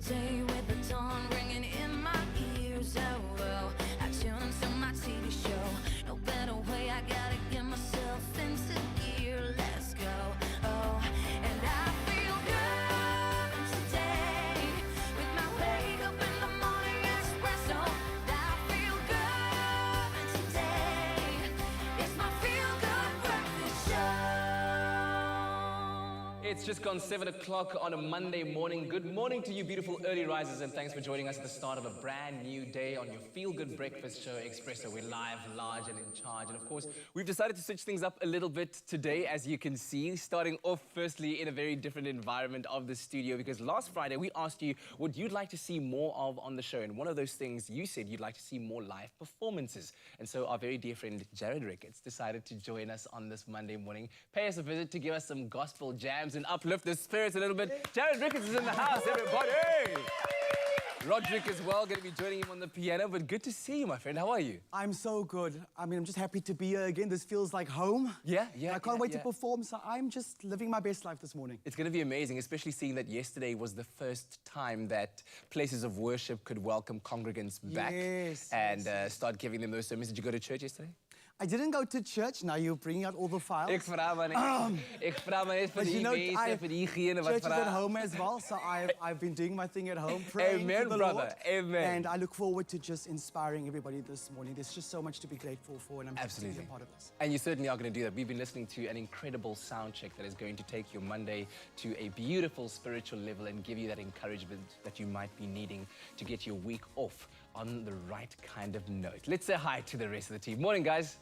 day with the dawn ringing in my ears. Oh, well, I tune into my TV show. No better way, I gotta get myself into gear. Let's go. Oh, and I feel good today with my wake up in the morning espresso. I feel good today. It's my feel good breakfast show. It's just gone 7 o'clock on a Monday morning. Good morning to you beautiful early risers, and thanks for joining us at the start of a brand new day on your feel-good breakfast show, Expresso. We're live, large and in charge. And of course, we've decided to switch things up a little bit today, as you can see, starting off firstly in a very different environment of the studio, because last Friday we asked you what you'd like to see more of on the show. And one of those things you said you'd like to see more live performances. And so our very dear friend Jared Ricketts decided to join us on this Monday morning, pay us a visit to give us some gospel jams and uplift the spirits a little bit. Jared Ricketts is in the house, everybody! Roderick as well, going to be joining him on the piano, but good to see you, my friend. How are you? I'm so good. I mean, I'm just happy to be here again. This feels like home. Yeah. I can't wait to perform, so I'm just living my best life this morning. It's going to be amazing, especially seeing that yesterday was the first time that places of worship could welcome congregants back and start giving them those sermons. Did you go to church yesterday? I didn't go to church. Now you're bringing out all the files. Ek vra maar net vir die mense, vir diegene wat church is vra. at home as well, so I've been doing my thing at home, praying Amen, to the brother. Lord. Amen. And I look forward to just inspiring everybody this morning. There's just so much to be grateful for, and I'm happy to be a part of this. And you certainly are going to do that. We've been listening to an incredible sound check that is going to take your Monday to a beautiful spiritual level and give you that encouragement that you might be needing to get your week off on the right kind of note. Let's say hi to the rest of the team. Morning, guys.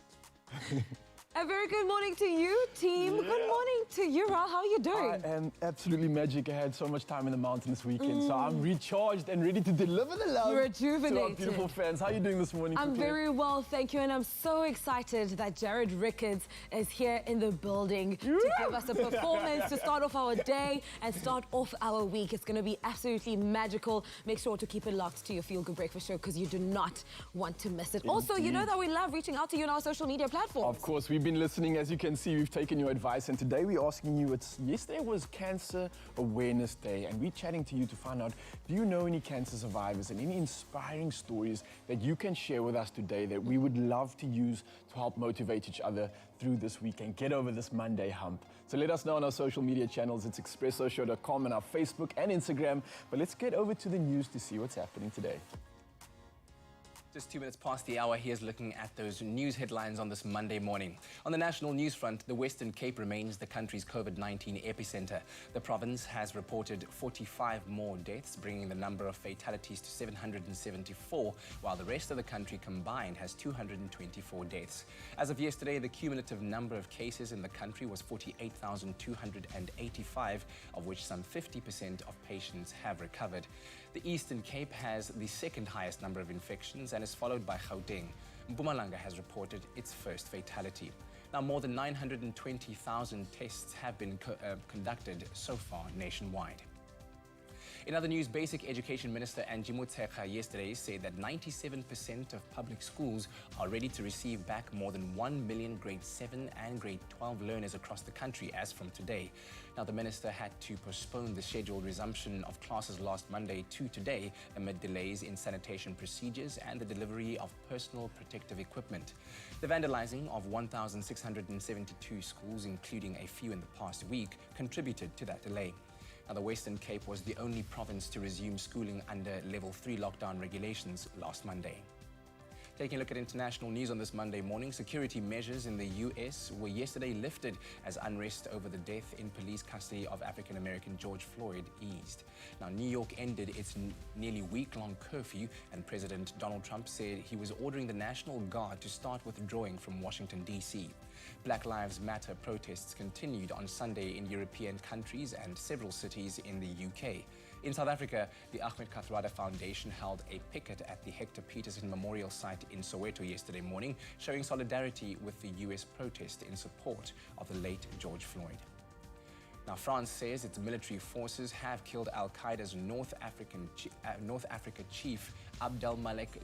A very good morning to you, team. Good morning to you, Ral. How are you doing? I am absolutely magic. I had so much time in the mountain this weekend, so I'm recharged and ready to deliver the love Rejuvenated. to our beautiful fans. How are you doing this morning? I'm very well, thank you, and I'm so excited that Jared Ricketts is here in the building to give us a performance to start off our day and start off our week. It's going to be absolutely magical. Make sure to keep it locked to your Feel Good Breakfast show because you do not want to miss it. Also, you know that we love reaching out to you on our social media platforms. Of course, we've been listening. As you can see, we've taken your advice, and today we're asking you, yesterday was Cancer Awareness Day, and we're chatting to you to find out, do you know any cancer survivors and any inspiring stories that you can share with us today that we would love to use to help motivate each other through this week and get over this Monday hump? So let us know on our social media channels. It's expressoshow.com and our Facebook and Instagram. But let's get over to the news to see what's happening today. Just 2 minutes past the hour, here's looking at those news headlines on this Monday morning. On the national news front, the Western Cape remains the country's COVID-19 epicenter. The province has reported 45 more deaths, bringing the number of fatalities to 774, while the rest of the country combined has 224 deaths. As of yesterday, the cumulative number of cases in the country was 48,285, of which some 50% of patients have recovered. The Eastern Cape has the second highest number of infections and is followed by Gauteng. Mpumalanga has reported its first fatality. Now, more than 920,000 tests have been conducted so far nationwide. In other news, Basic Education Minister Angie Motshekga yesterday said that 97% of public schools are ready to receive back more than 1 million grade 7 and grade 12 learners across the country as from today. Now, the minister had to postpone the scheduled resumption of classes last Monday to today amid delays in sanitation procedures and the delivery of personal protective equipment. The vandalizing of 1,672 schools, including a few in the past week, contributed to that delay. Now, the Western Cape was the only province to resume schooling under Level 3 lockdown regulations last Monday. Taking a look at international news on this Monday morning, security measures in the U.S. were yesterday lifted as unrest over the death in police custody of African-American George Floyd eased. Now, New York ended its nearly week-long curfew, and President Donald Trump said he was ordering the National Guard to start withdrawing from Washington, D.C. Black Lives Matter protests continued on Sunday in European countries and several cities in the UK. In South Africa, the Ahmed Kathrada Foundation held a picket at the Hector Peterson Memorial Site in Soweto yesterday morning, showing solidarity with the US protest in support of the late George Floyd. Now, France says its military forces have killed Al-Qaeda's North Africa chief Abdelmalek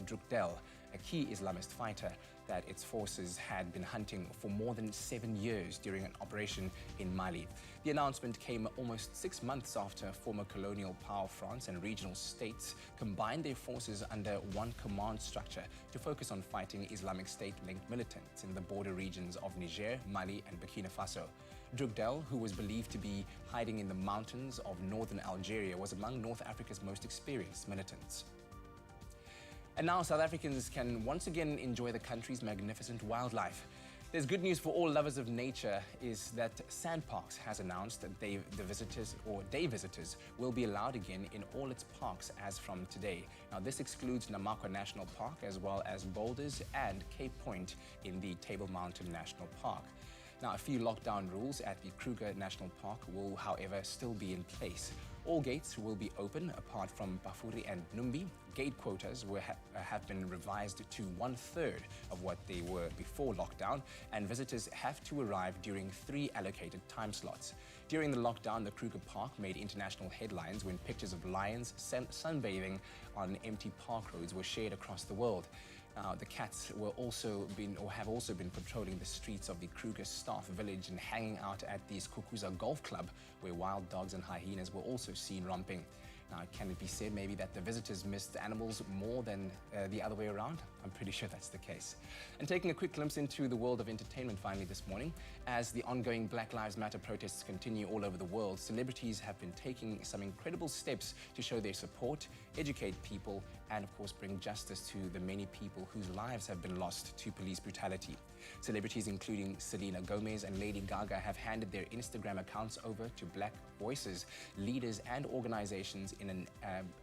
Drukdel a key Islamist fighter that its forces had been hunting for more than 7 years during an operation in Mali. The announcement came almost 6 months after former colonial power France and regional states combined their forces under one command structure to focus on fighting Islamic State-linked militants in the border regions of Niger, Mali, and Burkina Faso. Drukdel, who was believed to be hiding in the mountains of northern Algeria, was among North Africa's most experienced militants. And now South Africans can once again enjoy the country's magnificent wildlife. There's good news for all lovers of nature is that Sandparks has announced that day visitors will be allowed again in all its parks as from today. Now this excludes Namakwa National Park as well as Boulders and Cape Point in the Table Mountain National Park. Now, a few lockdown rules at the Kruger National Park will, however, still be in place. All gates will be open apart from Bafuri and Numbi. Gate quotas have been revised to 1/3 of what they were before lockdown, and visitors have to arrive during 3 allocated time slots. During the lockdown, the Kruger Park made international headlines when pictures of lions sunbathing on empty park roads were shared across the world. The cats have also been patrolling the streets of the Kruger Staff Village and hanging out at the Skukuza Golf Club, where wild dogs and hyenas were also seen romping. Now, can it be said maybe that the visitors missed the animals more than the other way around? I'm pretty sure that's the case. And taking a quick glimpse into the world of entertainment finally this morning, as the ongoing Black Lives Matter protests continue all over the world, celebrities have been taking some incredible steps to show their support, educate people, and of course bring justice to the many people whose lives have been lost to police brutality. Celebrities including Selena Gomez and Lady Gaga have handed their Instagram accounts over to Black voices, leaders and organizations in an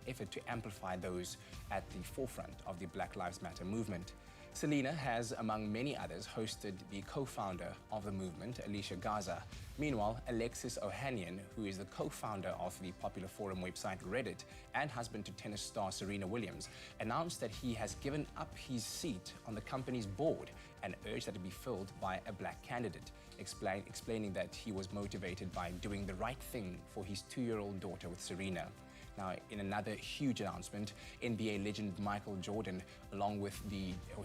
effort to amplify those at the forefront of the Black Lives Matter movement. Selena has, among many others, hosted the co-founder of the movement, Alicia Garza. Meanwhile, Alexis Ohanian, who is the co-founder of the popular forum website Reddit and husband to tennis star Serena Williams, announced that he has given up his seat on the company's board and urged that it be filled by a black candidate, explaining that he was motivated by doing the right thing for his 2-year-old daughter with Serena. Now, in another huge announcement, NBA legend Michael Jordan, along with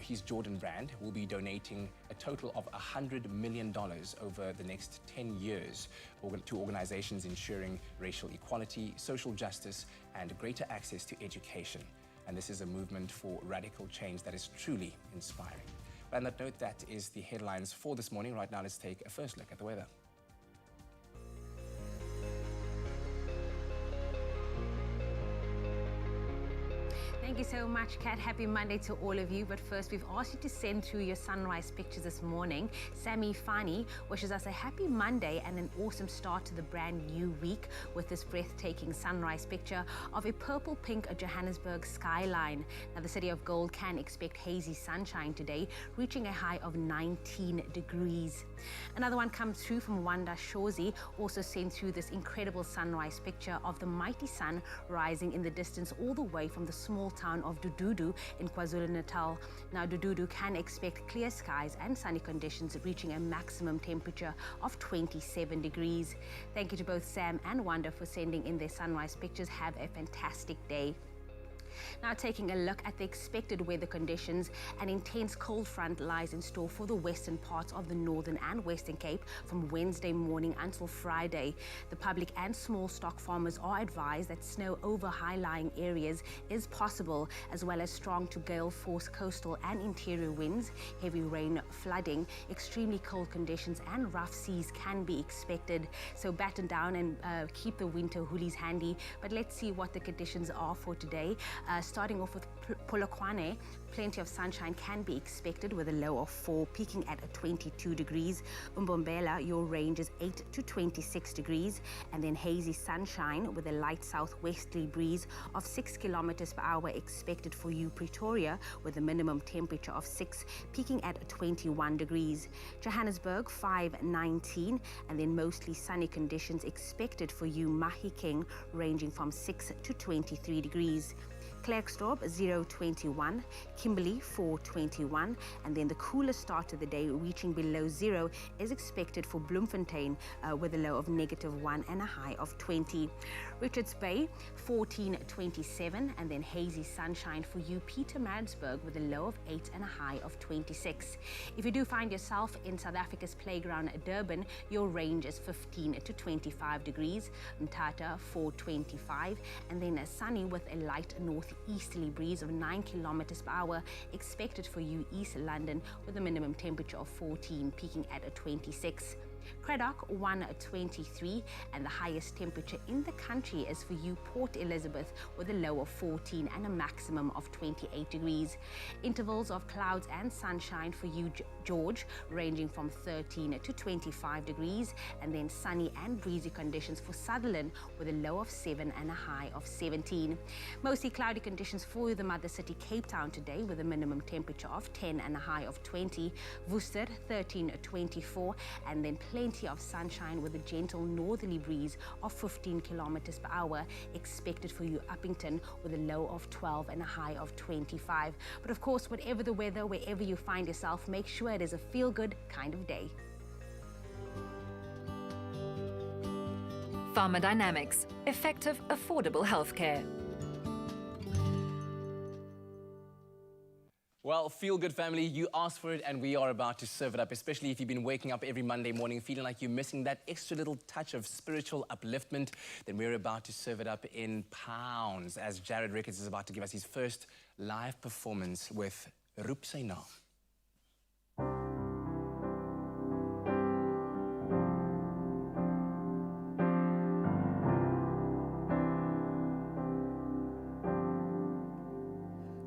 his Jordan brand, will be donating a total of $100 million over the next 10 years to organizations ensuring racial equality, social justice, and greater access to education. And this is a movement for radical change that is truly inspiring. But on that note, that is the headlines for this morning. Right now, let's take a first look at the weather. Thank you so much, Kat. Happy Monday to all of you. But first, we've asked you to send through your sunrise pictures this morning. Sammy Fani wishes us a happy Monday and an awesome start to the brand new week with this breathtaking sunrise picture of a purple-pink Johannesburg skyline. Now, the city of gold can expect hazy sunshine today, reaching a high of 19 degrees. Another one comes through from Wanda Shozi, also sent through this incredible sunrise picture of the mighty sun rising in the distance all the way from the small town of Dududu in KwaZulu-Natal. Now, Dududu can expect clear skies and sunny conditions, reaching a maximum temperature of 27 degrees. Thank you to both Sam and Wanda for sending in their sunrise pictures. Have a fantastic day. Now, taking a look at the expected weather conditions, an intense cold front lies in store for the western parts of the Northern and Western Cape from Wednesday morning until Friday. The public and small stock farmers are advised that snow over high-lying areas is possible, as well as strong to gale force coastal and interior winds, heavy rain, flooding, extremely cold conditions and rough seas can be expected. So batten down and keep the winter hoodies handy. But let's see what the conditions are for today. Starting off with Polokwane, plenty of sunshine can be expected with a low of 4, peaking at 22 degrees. Umbombela, your range is 8 to 26 degrees. And then hazy sunshine with a light southwesterly breeze of 6 kilometers per hour expected for you. Pretoria, with a minimum temperature of 6, peaking at 21 degrees. Johannesburg, 5-19, and then mostly sunny conditions expected for you. Mahikeng, ranging from 6 to 23 degrees. Klerksdorp 0.21, Kimberley 4.21, and then the coolest start of the day reaching below 0 is expected for Bloemfontein with a low of -1 and a high of 20. Richards Bay 14.27, and then hazy sunshine for you Pietermaritzburg with a low of 8 and a high of 26. If you do find yourself in South Africa's playground at Durban, your range is 15 to 25 degrees, Mthatha 4.25, and then sunny with a light northeasterly breeze of 9 kilometers per hour expected for you East London with a minimum temperature of 14, peaking at a 26. Craddock 1.23, and the highest temperature in the country is for you Port Elizabeth with a low of 14 and a maximum of 28 degrees. Intervals of clouds and sunshine for you George ranging from 13 to 25 degrees, and then sunny and breezy conditions for Sutherland with a low of 7 and a high of 17. Mostly cloudy conditions for the mother city Cape Town today with a minimum temperature of 10 and a high of 20. Worcester 13.24, and then plenty of sunshine with a gentle northerly breeze of 15 kilometers per hour expected for you Uppington with a low of 12 and a high of 25. But of course, whatever the weather, wherever you find yourself, make sure it is a feel-good kind of day. Pharmadynamics, effective, affordable healthcare. Well, feel good, family. You asked for it, and we are about to serve it up, especially if you've been waking up every Monday morning feeling like you're missing that extra little touch of spiritual upliftment. Then we're about to serve it up in pounds, as Jared Ricketts is about to give us his first live performance with Roep Sy Naam.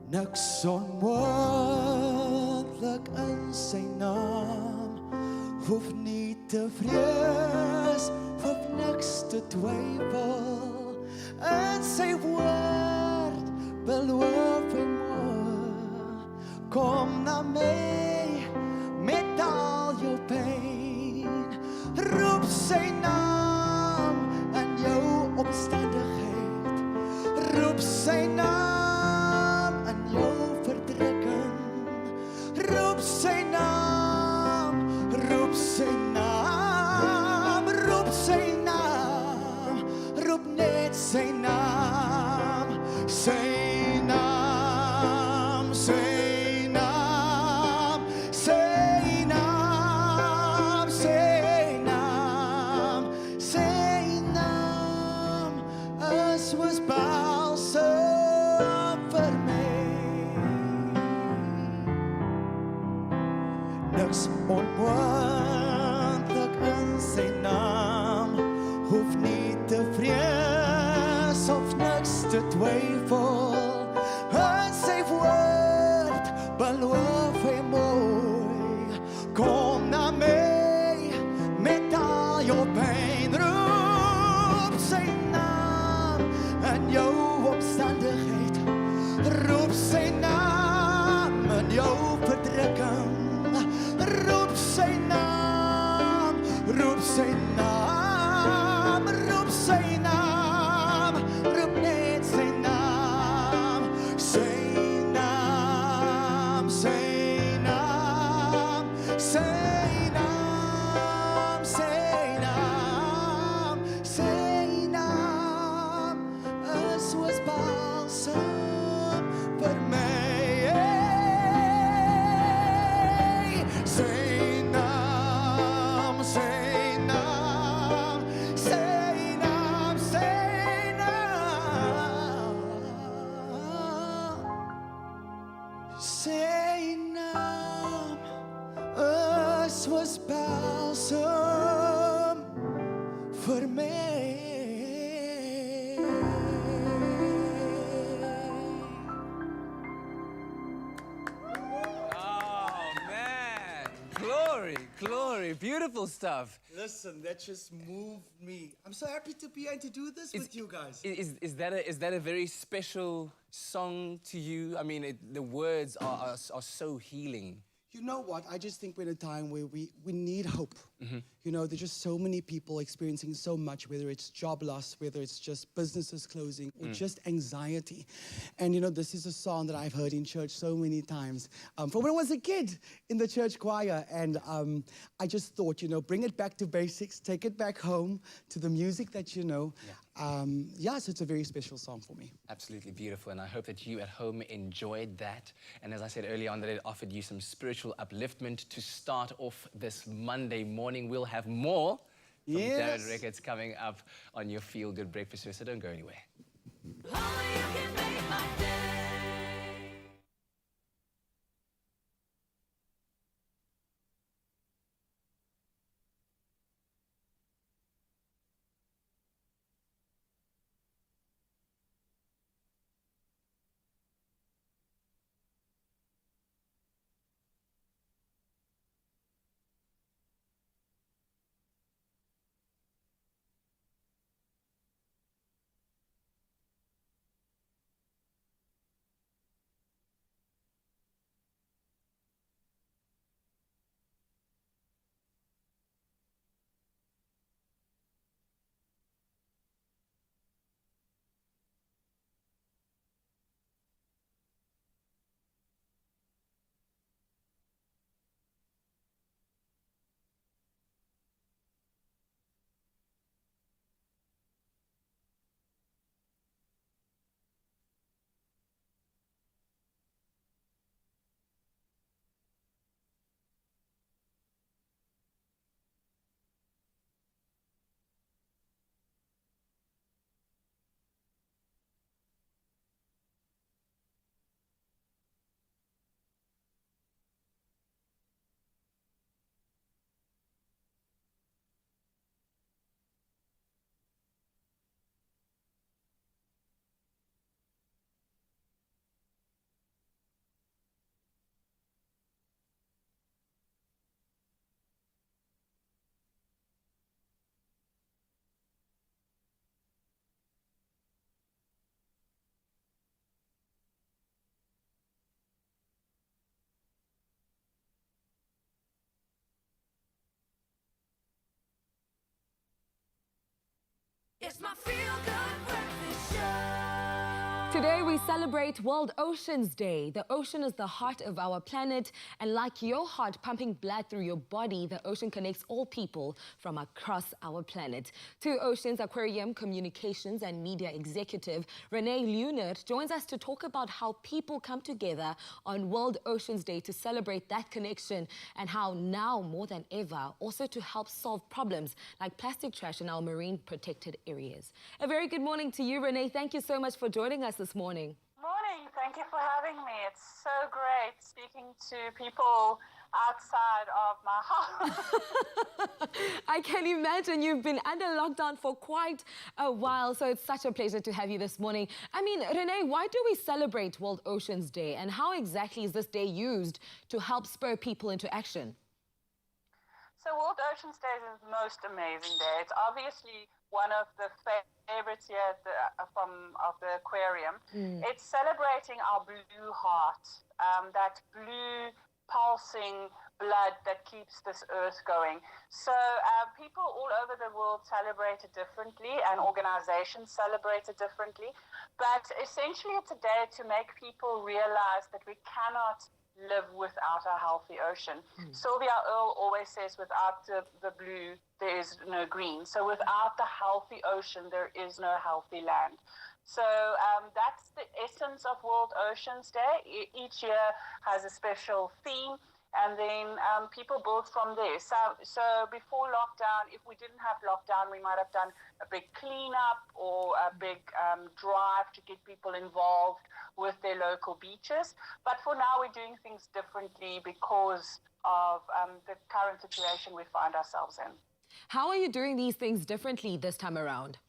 Niks onmoontlik in sy naam, hoef nie te vrees, hoef niks te twyfel, in sy woord beloof hy mooi, kom na my met al jou pyn, roep sy naam in jou omstandigheid, roep sy naam roep sy naam, roep sy naam, roep sy naam, roep net sy naam, sy naam, sy naam, sy naam, sy naam, sy naam, is soos balsem vir my. Niks onmoontlik in sy naam, hoef nie te vrees of niks te twyfel, in sy woord beloof hy mooi, kom na my met al jou pyn, roep sy naam in jou omstandigheid, roep sy naam in jou verdrukking, roep sy naam, roep sy naam, roep sy naam, roep net sy naam, sy naam, sy naam, sy naam, sy naam, sy naam, is soos balsem vir my. Sy naam is soos balsem vir my. Oh, man. Glory, glory. Beautiful stuff. Listen, that just moved me. I'm so happy to be here to do this with you guys. Is that a very special song to you? I mean, the words are so healing. You know what? I just think we're in a time where we need hope. You know, there's just so many people experiencing so much, whether it's job loss, whether it's just businesses closing, or just anxiety. And you know, this is a song that I've heard in church so many times from when I was a kid in the church choir. And I just thought, you know, bring it back to basics, take it back home to the music that you know. Yeah, so it's a very special song for me. Absolutely beautiful, and I hope that you at home enjoyed that. And as I said earlier on, that it offered you some spiritual upliftment to start off this Monday morning. We'll have more from Jared Ricketts coming up on your Feel Good Breakfast Show, so don't go anywhere. Only you can make my day. It's my Feel Good Breakfast Show. Today we celebrate World Oceans Day. The ocean is the heart of our planet, and like your heart pumping blood through your body, the ocean connects all people from across our planet. Two Oceans Aquarium Communications and Media Executive Renee Leunert joins us to talk about how people come together on World Oceans Day to celebrate that connection, and how now more than ever also to help solve problems like plastic trash in our marine protected areas. A very good morning to you, Renee. Thank you so much for joining us this morning. Morning. Thank you for having me. It's so great speaking to people outside of my house. I can imagine you've been under lockdown for quite a while, so it's such a pleasure to have you this morning. I mean, Renee, why do we celebrate World Oceans Day, and how exactly is this day used to help spur people into action? So World Oceans Day is the most amazing day. It's obviously one of the favorites here at of the aquarium. It's celebrating our blue heart, that blue pulsing blood that keeps this earth going. So people all over the world celebrate it differently, and organizations celebrate it differently. But essentially it's a day to make people realize that we cannot live without a healthy ocean. Sylvia Earle always says, without the blue, there is no green. So without the healthy ocean, there is no healthy land. So that's the essence of World Oceans Day. Each year has a special theme, and then people build from there. So before lockdown, if we didn't have lockdown, we might have done a big cleanup or a big drive to get people involved with their local beaches. But for now, we're doing things differently because of the current situation we find ourselves in. How are you doing these things differently this time around?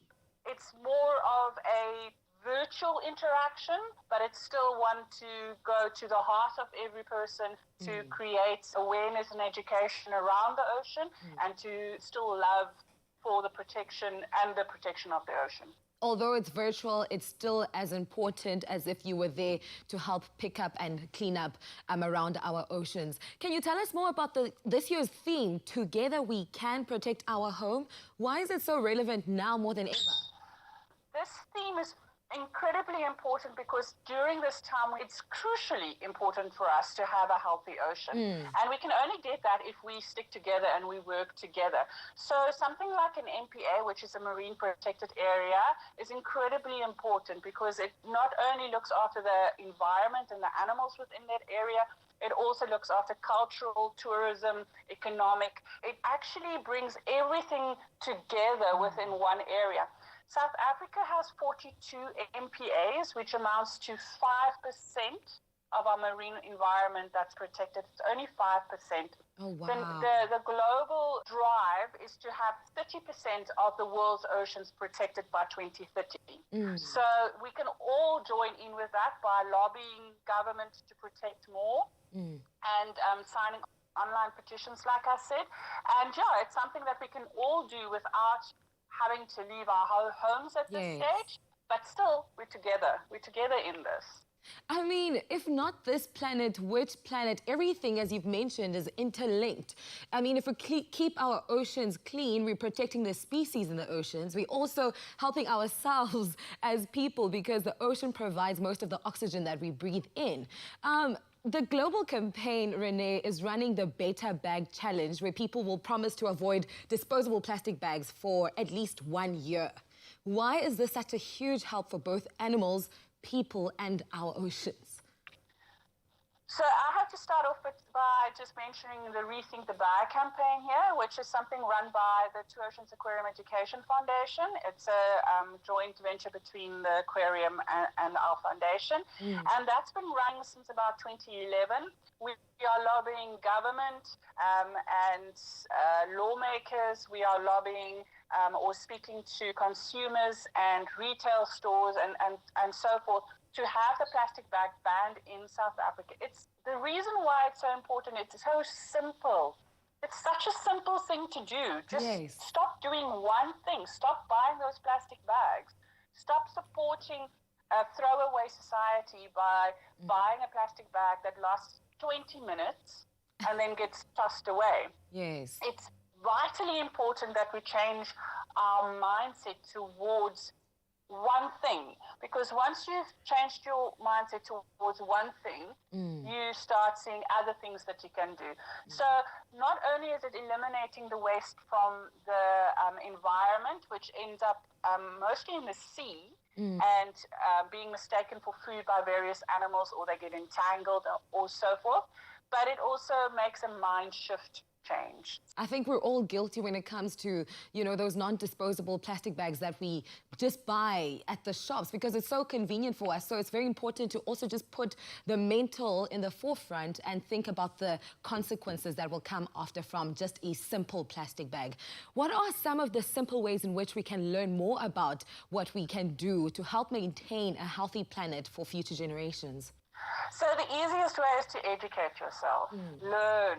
It's more of a virtual interaction, but it's still one to go to the heart of every person, to create awareness and education around the ocean, and to still love for the protection and the protection of the ocean. although it's virtual, it's still as important as if you were there to help pick up and clean up around our oceans. Can you tell us more about this year's theme, Together We Can Protect Our Home? Why is it so relevant now more than ever? This theme is incredibly important because during this time it's crucially important for us to have a healthy ocean, and we can only get that if we stick together and we work together. So something like an MPA, which is a marine protected area, is incredibly important because it not only looks after the environment and the animals within that area, it also looks after cultural, tourism, economic. It actually brings everything together within one area. South Africa has 42 MPAs, which amounts to 5% of our marine environment that's protected. It's only 5%. Oh, wow. The global drive is to have 30% of the world's oceans protected by 2030. So we can all join in with that by lobbying governments to protect more and signing online petitions, like I said. And yeah, it's something that we can all do without having to leave our homes at this stage, but still we're together in this. I mean, if not this planet, which planet? Everything, as you've mentioned, is interlinked. I mean, if we keep our oceans clean, we're protecting the species in the oceans. We're also helping ourselves as people because the ocean provides most of the oxygen that we breathe in. The global campaign, Renee, is running the Beta Bag Challenge, where people will promise to avoid disposable plastic bags for at least 1 year. Why is this such a huge help for both animals, people, and our oceans? So I have to start off by just mentioning the Rethink the Bag campaign here, which is something run by the Two Oceans Aquarium Education Foundation. It's a joint venture between the aquarium and our foundation. And that's been running since about 2011. We are lobbying government and lawmakers. We are lobbying or speaking to consumers and retail stores and so forth to have the plastic bag banned in South Africa. It's the reason why it's so important. It's so simple. It's such a simple thing to do. Just stop doing one thing. Stop buying those plastic bags. Stop supporting a throwaway society by buying a plastic bag that lasts 20 minutes and then gets tossed away. Yes. It's vitally important that we change our mindset towards one thing, because once you've changed your mindset towards one thing, you start seeing other things that you can do. So not only is it eliminating the waste from the environment, which ends up mostly in the sea and being mistaken for food by various animals, or they get entangled or so forth, but it also makes a mind shift change. I think we're all guilty when it comes to, you know, those non-disposable plastic bags that we just buy at the shops because it's so convenient for us. So it's very important to also just put the mental in the forefront and think about the consequences that will come after from just a simple plastic bag. What are some of the simple ways in which we can learn more about what we can do to help maintain a healthy planet for future generations? So the easiest way is to educate yourself. Learn.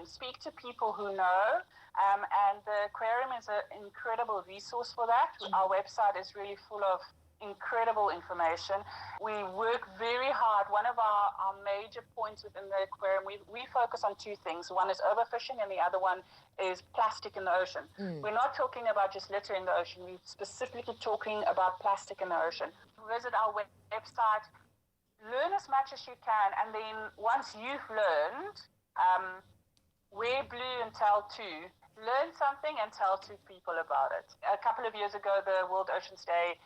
Speak to people who know. And the aquarium is an incredible resource for that. Our website is really full of incredible information. We work very hard. One of our major points within the aquarium, we focus on two things. One is overfishing and the other one is plastic in the ocean. We're not talking about just litter in the ocean. We're specifically talking about plastic in the ocean. Visit our website. Learn as much as you can, and then once you've learned, wear blue and tell two. Learn something and tell two people about it. A couple of years ago, the World Oceans Day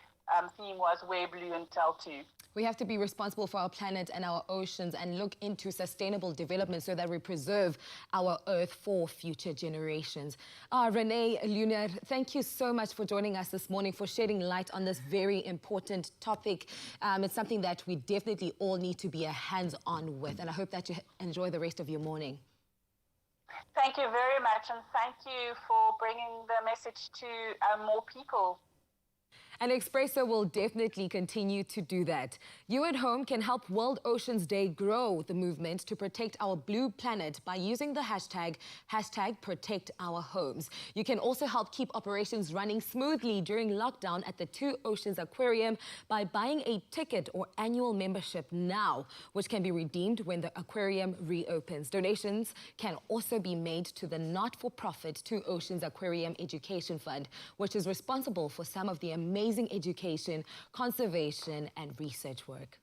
theme was wear blue and tell two. We have to be responsible for our planet and our oceans and look into sustainable development so that we preserve our Earth for future generations. Renee Lunar, thank you so much for joining us this morning, for shedding light on this very important topic. It's something that we definitely all need to be hands-on with, and I hope that you enjoy the rest of your morning. Thank you very much, and thank you for bringing the message to more people. And Expresso will definitely continue to do that. You at home can help World Oceans Day grow the movement to protect our blue planet by using the hashtag #ProtectOurHomes. You can also help keep operations running smoothly during lockdown at the Two Oceans Aquarium by buying a ticket or annual membership now, which can be redeemed when the aquarium reopens. Donations can also be made to the not-for-profit Two Oceans Aquarium Education Fund, which is responsible for some of the amazing education, conservation, and research work.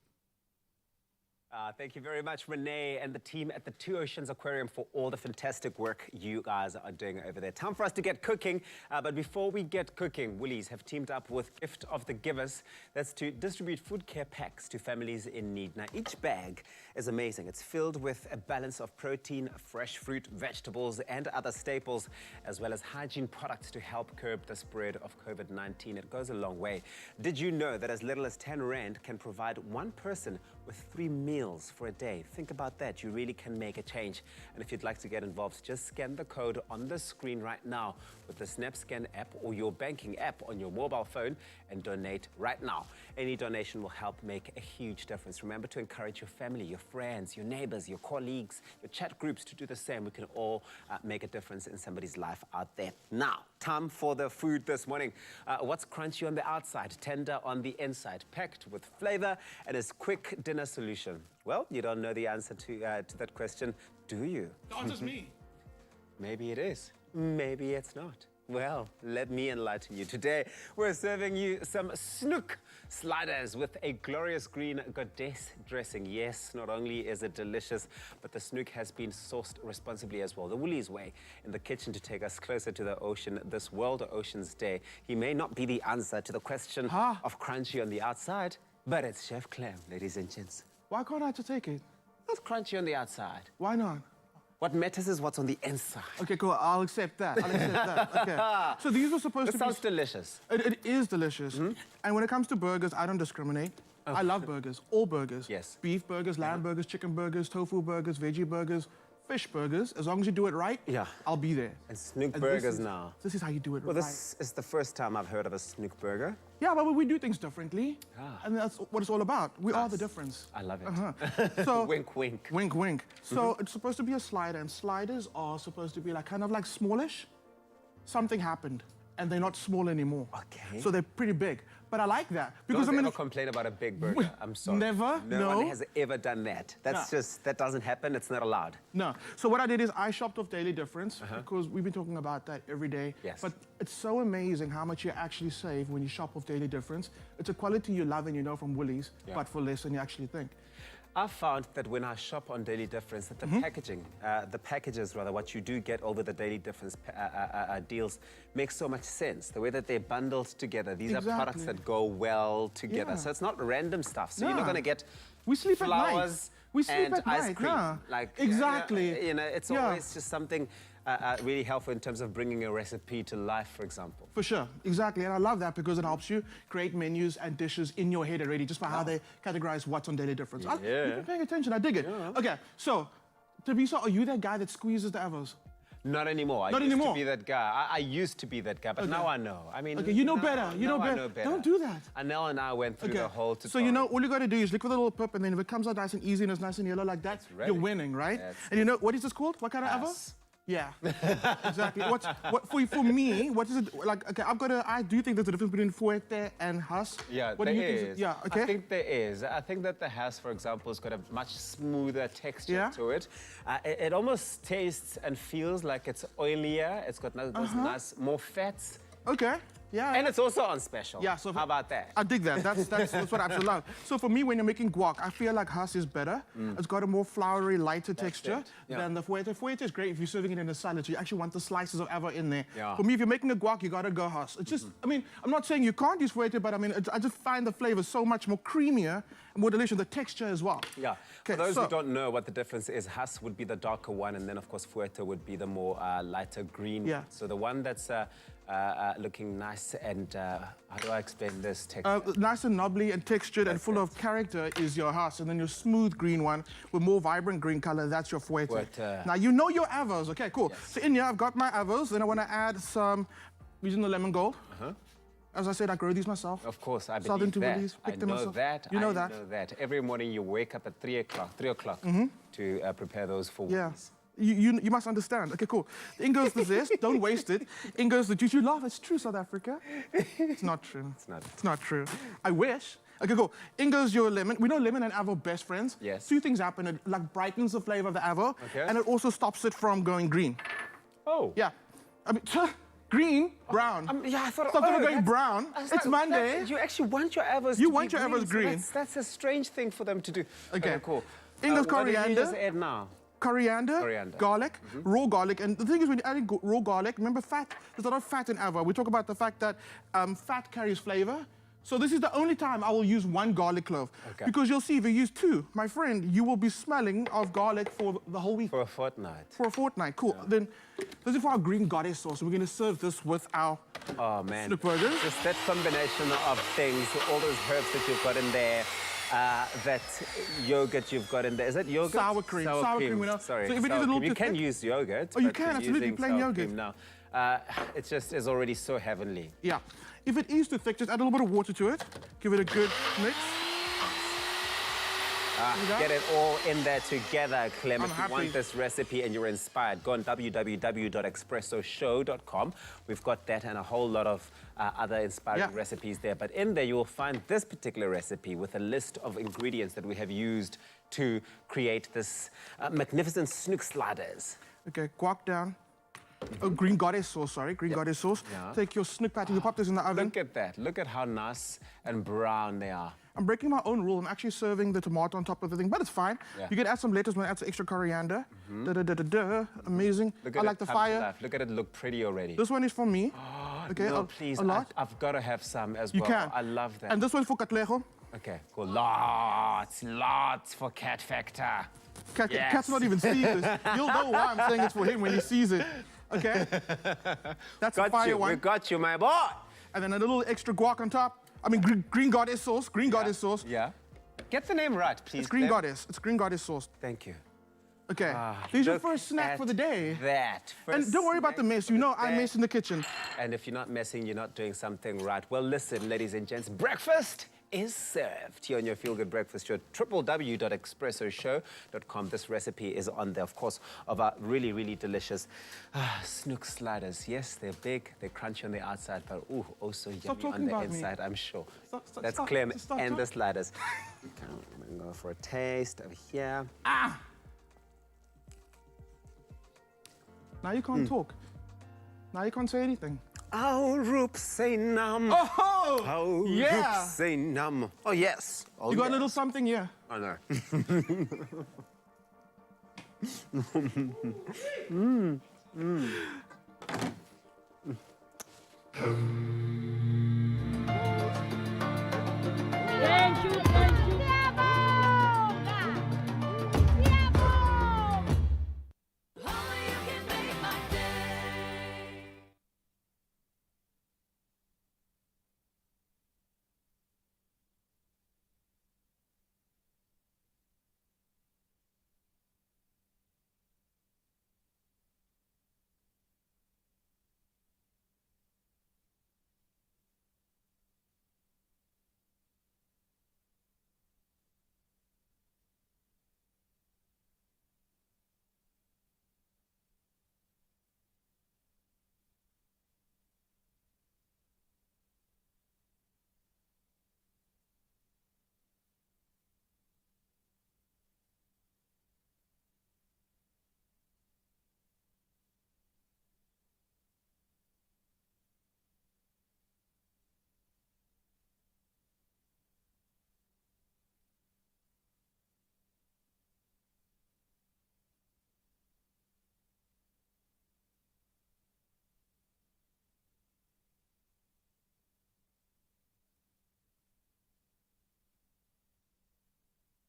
Thank you very much, Renee, and the team at the Two Oceans Aquarium for all the fantastic work you guys are doing over there. Time for us to get cooking, but before we get cooking, Woolies have teamed up with Gift of the Givers. That's to distribute food care packs to families in need. Now, each bag is amazing. It's filled with a balance of protein, fresh fruit, vegetables, and other staples, as well as hygiene products to help curb the spread of COVID-19. It goes a long way. Did you know that as little as 10 Rand can provide one person with 3 meals for a day? Think about that. You really can make a change. And if you'd like to get involved, just scan the code on the screen right now with the SnapScan app or your banking app on your mobile phone and donate right now. Any donation will help make a huge difference. Remember to encourage your family, your friends, your neighbors, your colleagues, your chat groups to do the same. We can all make a difference in somebody's life out there. Now, time for the food this morning. What's crunchy on the outside, tender on the inside, packed with flavor and is quick dinner solution? Well, you don't know the answer to that question, do you? The answer's me. Maybe it is. Maybe it's not. Well, let me enlighten you. Today, we're serving you some Snook sliders with a glorious green goddess dressing. Yes, not only is it delicious, but the Snook has been sourced responsibly as well. The Woolies way in the kitchen to take us closer to the ocean this World Oceans Day. He may not be the answer to the question of crunchy on the outside, but it's Chef Clem, ladies and gents. Why can't I just take it? It's crunchy on the outside. Why not? What matters is what's on the inside. Okay, cool. I'll accept that. I'll accept that. Okay. So these were supposed to be... Sounds delicious. It is delicious. And when it comes to burgers, I don't discriminate. I love burgers. All burgers. Yes. Beef burgers, lamb burgers, chicken burgers, tofu burgers, veggie burgers, fish burgers. As long as you do it right, I'll be there. And Snook burgers now. This is how you do it right. Well, this is the first time I've heard of a Snook burger. Yeah, but we do things differently. And that's what it's all about. We are the difference. I love it. So, wink, wink. Wink, wink. So it's supposed to be a slider, and sliders are supposed to be like kind of like smallish. Something happened, and they're not small anymore. Okay. So they're pretty big. But I like that. Because Don't ever complain about a big burger. I'm sorry. Never? No one has ever done that. That's just, that doesn't happen. It's not allowed. No. So what I did is I shopped off Daily Difference because we've been talking about that every day. Yes. But it's so amazing how much you actually save when you shop off Daily Difference. It's a quality you love and you know from Woolies, but for less than you actually think. I've found that when I shop on Daily Difference, that the packages, what you do get over the Daily Difference deals makes so much sense. The way that they're bundled together. These are products that go well together. So it's not random stuff. So you're not going to get flowers and ice cream. Like, exactly. You know, it's always just something really helpful in terms of bringing a recipe to life, for example. For sure, exactly. And I love that because it helps you create menus and dishes in your head already, just by how they categorize what's on Daily Difference. You've been paying attention, I dig it. Okay, so, Tabisa, are you that guy that squeezes the avos? Not anymore. I used to be that guy. I used to be that guy, but now I know. I mean, you know better. You know better. I know better. Don't do that. Anel and I went through the whole tutorial. So you know, all you got to do is look for the little pip, and then if it comes out nice and easy and it's nice and yellow like that, you're winning, right? And you know, what is this called? What kind of avo? Yeah, exactly. For me, what is it like? Okay, I do think there's a difference between fuerte and Hass. Yeah, what there do you is. Think? Yeah, okay. I think there is. I think that the Hass, for example, has got a much smoother texture to it. It almost tastes and feels like it's oilier. It's got those nice, more fats. Okay. Yeah. And it's also on special. Yeah, so how about that? I dig that. That's what I absolutely love. So for me, when you're making guac, I feel like Hass is better. It's got a more floury, lighter texture than the fuerte. Fuerte is great if you're serving it in a salad. So you actually want the slices of avo in there. For me, if you're making a guac, you gotta go Hass. It's just, I mean, I'm not saying you can't use fuerte, but I mean, I just find the flavor so much more creamier and more delicious. The texture as well. Yeah. For those who don't know what the difference is, Hass would be the darker one, and then of course fuerte would be the more lighter green. Yeah. So the one that's looking nice and, how do I explain this texture? Nice and knobbly and textured and full of character is your Hass, and then your smooth green one with more vibrant green color, that's your fuerte. Now, you know your avos. Okay, cool. So in here, I've got my avos, then I want to add some, using the lemon gold. As I said, I grow these myself. Of course, I Southern believe that. Tuvalis, I pick them know myself. that. You know I that. know that. Every morning you wake up at 3 o'clock to prepare those for Yeah. Woolies. You must understand. Okay, cool. In goes the zest. Don't waste it. In goes the juice. You laugh. It's true, South Africa. It's not true. It's not. It's not true. I wish. Okay, cool. In goes your lemon. We know lemon and avo best friends. Yes. Two things happen. It like brightens the flavor of the avo, Okay. and it also stops it from going green. Oh. Yeah. I mean, green, brown. Yeah, I thought. Stops it oh, from going that's- brown. I was It's like, Monday. You actually want your avos. You to want be your avos so green. that's a strange thing for them to do. Okay. Cool. In goes What did you coriander. just add now? Coriander, garlic, raw garlic. And the thing is, when you're adding raw garlic, remember fat, there's a lot of fat in avo. We talk about the fact that fat carries flavor. So this is the only time I will use one garlic clove. Okay. Because you'll see, if you use two, my friend, you will be smelling of garlic for the whole week. For a fortnight. For a fortnight, cool. Then this is for our green goddess sauce. We're gonna serve this with our Oh, man. Snook burgers. Just that combination of things, all those herbs that you've got in there, that yogurt you've got in there. Is that yogurt? Sour cream. Sour cream, you know. Sorry, So if it is a sour little cream. You bit can thick- use yogurt. Oh, you but can, you're absolutely, using plain sour yogurt. cream now. It just is already so heavenly. Yeah. If it is too thick, just add a little bit of water to it. Give it a good mix. Get it all in there together, Clem. I'm If you want happy. this recipe and you're inspired, go on www.expressoshow.com. We've got that and a whole lot of other inspiring recipes there. But in there, you will find this particular recipe with a list of ingredients that we have used to create this magnificent Snook sliders. Okay, guac down. Oh, green goddess sauce, sorry, green goddess sauce. Yeah. Take your Snook patty, you pop this in the oven. Look at that. Look at how nice and brown they are. I'm breaking my own rule. I'm actually serving the tomato on top of the thing, but it's fine. Yeah. You can add some lettuce, when add some extra coriander. Amazing. Look I at like it the come to fire. life. Look at it look pretty already. This one is for me. Okay, No, please. a lot. I've got to have some as You well. can. I love that. And this one's for Katlejo. Okay, cool. Lots for Cat Factor. Yes. Cat's not even see this. You'll know why I'm saying it's for him when he sees it. Okay? That's a Got fire you. one. We got you, my boy. And then a little extra guac on top. I mean, green goddess sauce. Green goddess sauce. Yeah. Get the name right, please. It's green Clem. goddess. It's green goddess sauce. Thank you. Okay. Here's your Look first snack for the day. at That. And First don't worry about the snack mess. for You know the I day. mess in the kitchen. And if you're not messing, you're not doing something right. Well, listen, ladies and gents, breakfast is served here on your Feel Good Breakfast Show. www.expressoshow.com. This recipe is on there, of course, of our really, really delicious Snook sliders. Yes, they're big, they're crunchy on the outside, but ooh, also yummy on talking the about me. inside, I'm sure. Stop, That's stop, Clem stop, and stop. the sliders. Okay, I'm gonna go for a taste over here. Now you can't talk. Now you can't say anything. Oh, roop say num. Oh, Oh, yeah. roop say num. Oh, yes. Oh, You got yes. a little something here. Oh, no. Only you can make my day.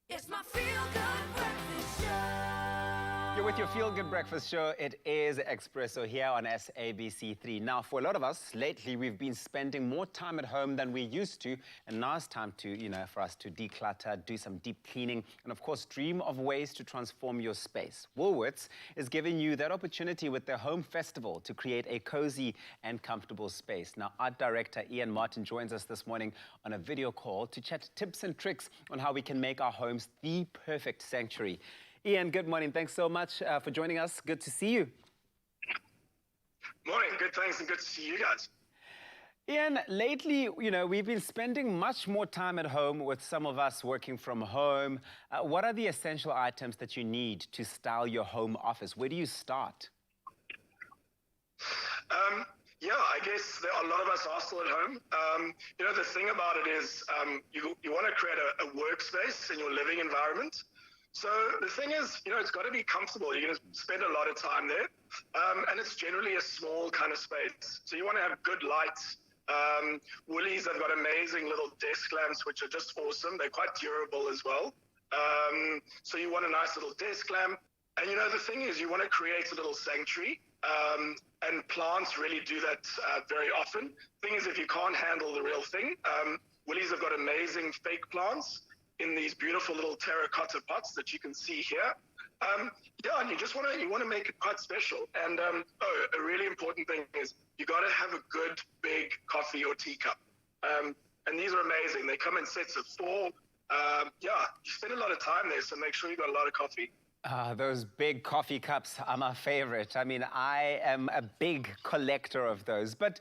It's my feel good breakfast show. You're with your Feel Good Breakfast show. It is Expresso here on SABC3. Now, for a lot of us, lately we've been spending more time at home than we used to, and now it's time to, for us to declutter, do some deep cleaning, and of course, dream of ways to transform your space. Woolworths is giving you that opportunity with their Home Festival to create a cozy and comfortable space. Now, art director Ian Martin joins us this morning on a video call to chat tips and tricks on how we can make our homes the perfect sanctuary. Ian, good morning. Thanks so much for joining us. Good to see you. Morning. Good, thanks, and good to see you guys. Ian, lately, we've been spending much more time at home, with some of us working from home. What are the essential items that you need to style your home office? Where do you start? Yeah, I guess a lot of us are still at home. The thing about it is you want to create a workspace in your living environment. So the thing is, it's got to be comfortable. You're going to spend a lot of time there. And it's generally a small kind of space. So you want to have good lights. Woolies have got amazing little desk lamps, which are just awesome. They're quite durable as well. So you want a nice little desk lamp. And, the thing is, you want to create a little sanctuary. And plants really do that very often. Thing is, if you can't handle the real thing, Woolies have got amazing fake plants in these beautiful little terracotta pots that you can see here. And you just want to make it quite special. And a really important thing is you got to have a good big coffee or teacup. And these are amazing. They come in sets of 4. You spend a lot of time there, so make sure you got a lot of coffee. Those big coffee cups are my favorite. I mean, I am a big collector of those. But,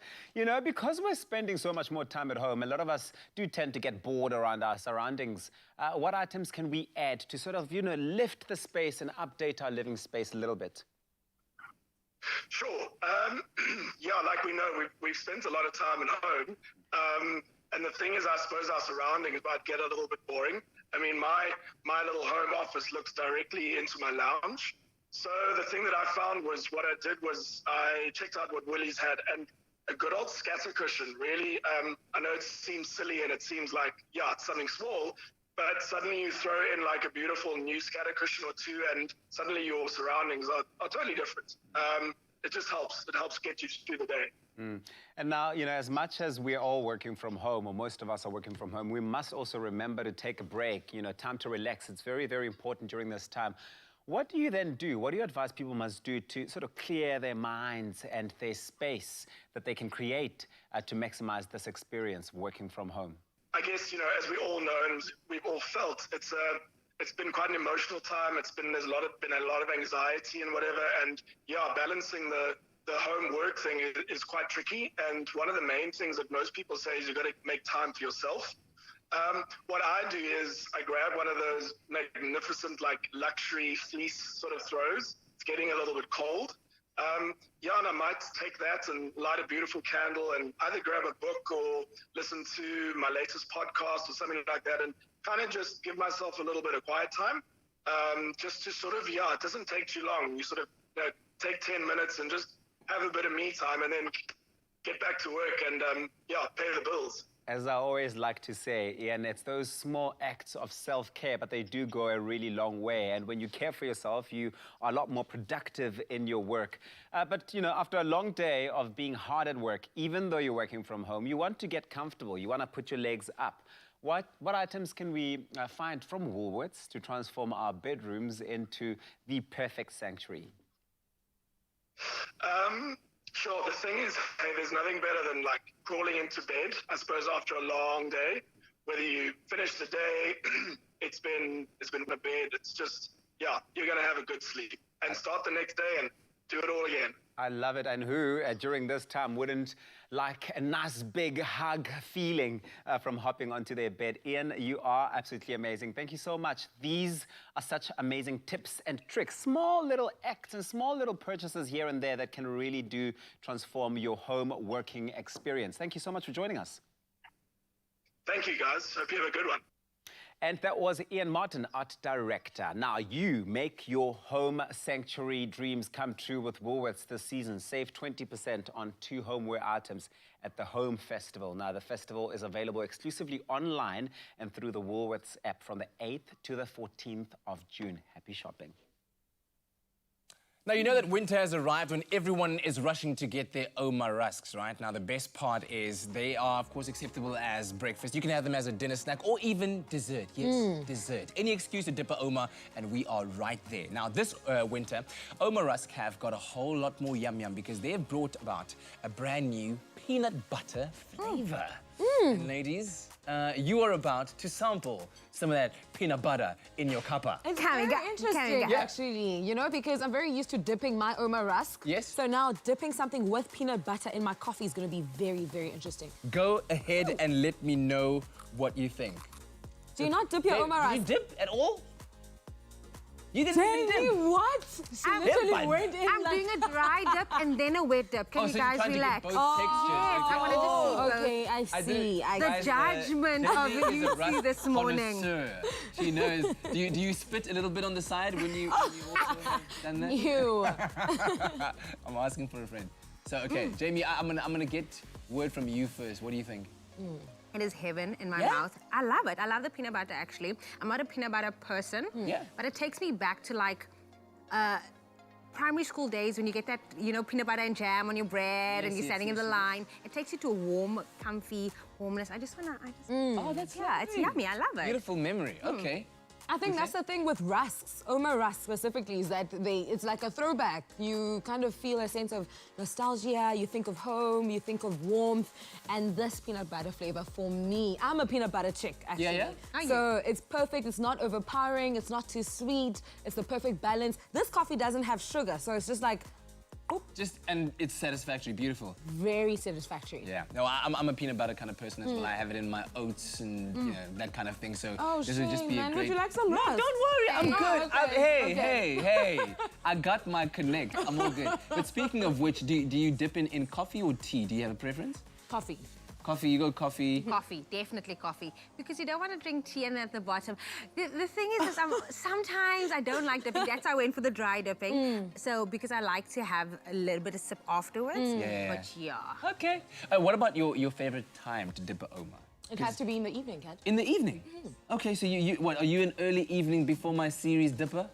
because we're spending so much more time at home, a lot of us do tend to get bored around our surroundings. What items can we add to sort of, lift the space and update our living space a little bit? Sure. Like we know, we've spent a lot of time at home. And the thing is, I suppose our surroundings might get a little bit boring. I mean, my little home office looks directly into my lounge. So the thing that I found was, what I did was I checked out what Woolies had, and a good old scatter cushion. Really, I know it seems silly and it seems like, it's something small, but suddenly you throw in like a beautiful new scatter cushion or two, and suddenly your surroundings are totally different. It just helps. It helps get you through the day. And now, as much as we're all working from home, or most of us are working from home, we must also remember to take a break, time to relax. It's very, very important during this time. What do you then do? What do you advise people must do to sort of clear their minds and their space that they can create to maximize this experience working from home? I guess, as we all know and we've all felt, it's been quite an emotional time. There's been a lot of anxiety and whatever, and balancing the home work thing is quite tricky. And one of the main things that most people say is you've got to make time for yourself. What I do is I grab one of those magnificent, like, luxury fleece sort of throws. It's getting a little bit cold. And I might take that and light a beautiful candle and either grab a book or listen to my latest podcast or something like that, and kind of just give myself a little bit of quiet time. Just to sort of, it doesn't take too long. You sort of take 10 minutes and just have a bit of me time, and then get back to work and, pay the bills. As I always like to say, Ian, it's those small acts of self-care, but they do go a really long way. And when you care for yourself, you are a lot more productive in your work. But, after a long day of being hard at work, even though you're working from home, you want to get comfortable. You want to put your legs up. What items can we find from Woolworths to transform our bedrooms into the perfect sanctuary? Sure. The thing is, there's nothing better than like crawling into bed, I suppose, after a long day. Whether you finish the day, it's been a bed. It's just, you're going to have a good sleep and start the next day and do it all again. I love it. And who, during this time, wouldn't like a nice big hug feeling from hopping onto their bed? Ian, you are absolutely amazing. Thank you so much. These are such amazing tips and tricks, small little acts and small little purchases here and there that can really do transform your home working experience. Thank you so much for joining us. Thank you, guys. Hope you have a good one. And that was Ian Martin, art director. Now, you make your home sanctuary dreams come true with Woolworths this season. Save 20% on 2 homeware items at the Home Festival. Now, the festival is available exclusively online and through the Woolworths app from the 8th to the 14th of June. Happy shopping. Now, you know that winter has arrived when everyone is rushing to get their Oma rusks, right? Now, the best part is they are, of course, acceptable as breakfast. You can have them as a dinner snack or even dessert. Yes, dessert. Any excuse to dip a Oma, and we are right there. Now, this winter, Oma rusk have got a whole lot more yum-yum because they have brought about a brand new peanut butter flavour. And ladies, you are about to sample some of that peanut butter in your cuppa. It's very interesting, actually, you know, because I'm very used to dipping my Oma rusk. Yes. So now dipping something with peanut butter in my coffee is going to be very, very interesting. Go ahead and let me know what you think. Do you not dip your Oma rusk? Do you dip at all? You didn't even Jamie, dip. what? She literally went in I'm doing a dry dip and then a wet dip. Can you so guys you're trying relax? to get both textures. Yes, I wanted to see okay, I see. the judgment of you two this morning. Connoisseur. She knows. Do you spit a little bit on the side when you also done that? You. I'm asking for a friend. So, okay, Jamie, I'm gonna get word from you first. What do you think? It is heaven in my mouth. I love it. I love the peanut butter, actually. I'm not a peanut butter person, but it takes me back to, like, primary school days when you get that, you know, peanut butter and jam on your bread and you're standing in the line. It takes you to a warm, comfy warmness. I just want to, Oh, that's it's yummy. I love it. Beautiful memory. Okay. I think that's the thing with rusks, Oma rusk specifically, is that it's like a throwback. You kind of feel a sense of nostalgia, you think of home, you think of warmth, and this peanut butter flavor for me, I'm a peanut butter chick, actually. Yeah? So it's perfect, it's not overpowering, it's not too sweet, it's the perfect balance. This coffee doesn't have sugar, so it's just like, and it's satisfactory, beautiful. very satisfactory. Yeah. No, I'm a peanut butter kind of person as well. I have it in my oats and you know that kind of thing. So this would just be a great. Would you like some No, rusk? don't worry, I'm good. okay. Hey, I got my connect. I'm all good. But speaking of which, do you dip in coffee or tea? Do you have a preference? Coffee. Coffee, you go coffee. Coffee, definitely coffee. Because you don't want to drink tea and at the bottom. The thing is sometimes I don't like dipping. That's why I went for the dry dipping. So, because I like to have a little bit of sip afterwards. But yeah. Okay. What about your favorite time to dip a Oma? It has to be in the evening, Kat. In the evening? Okay, so what, are you an early evening before my series dipper?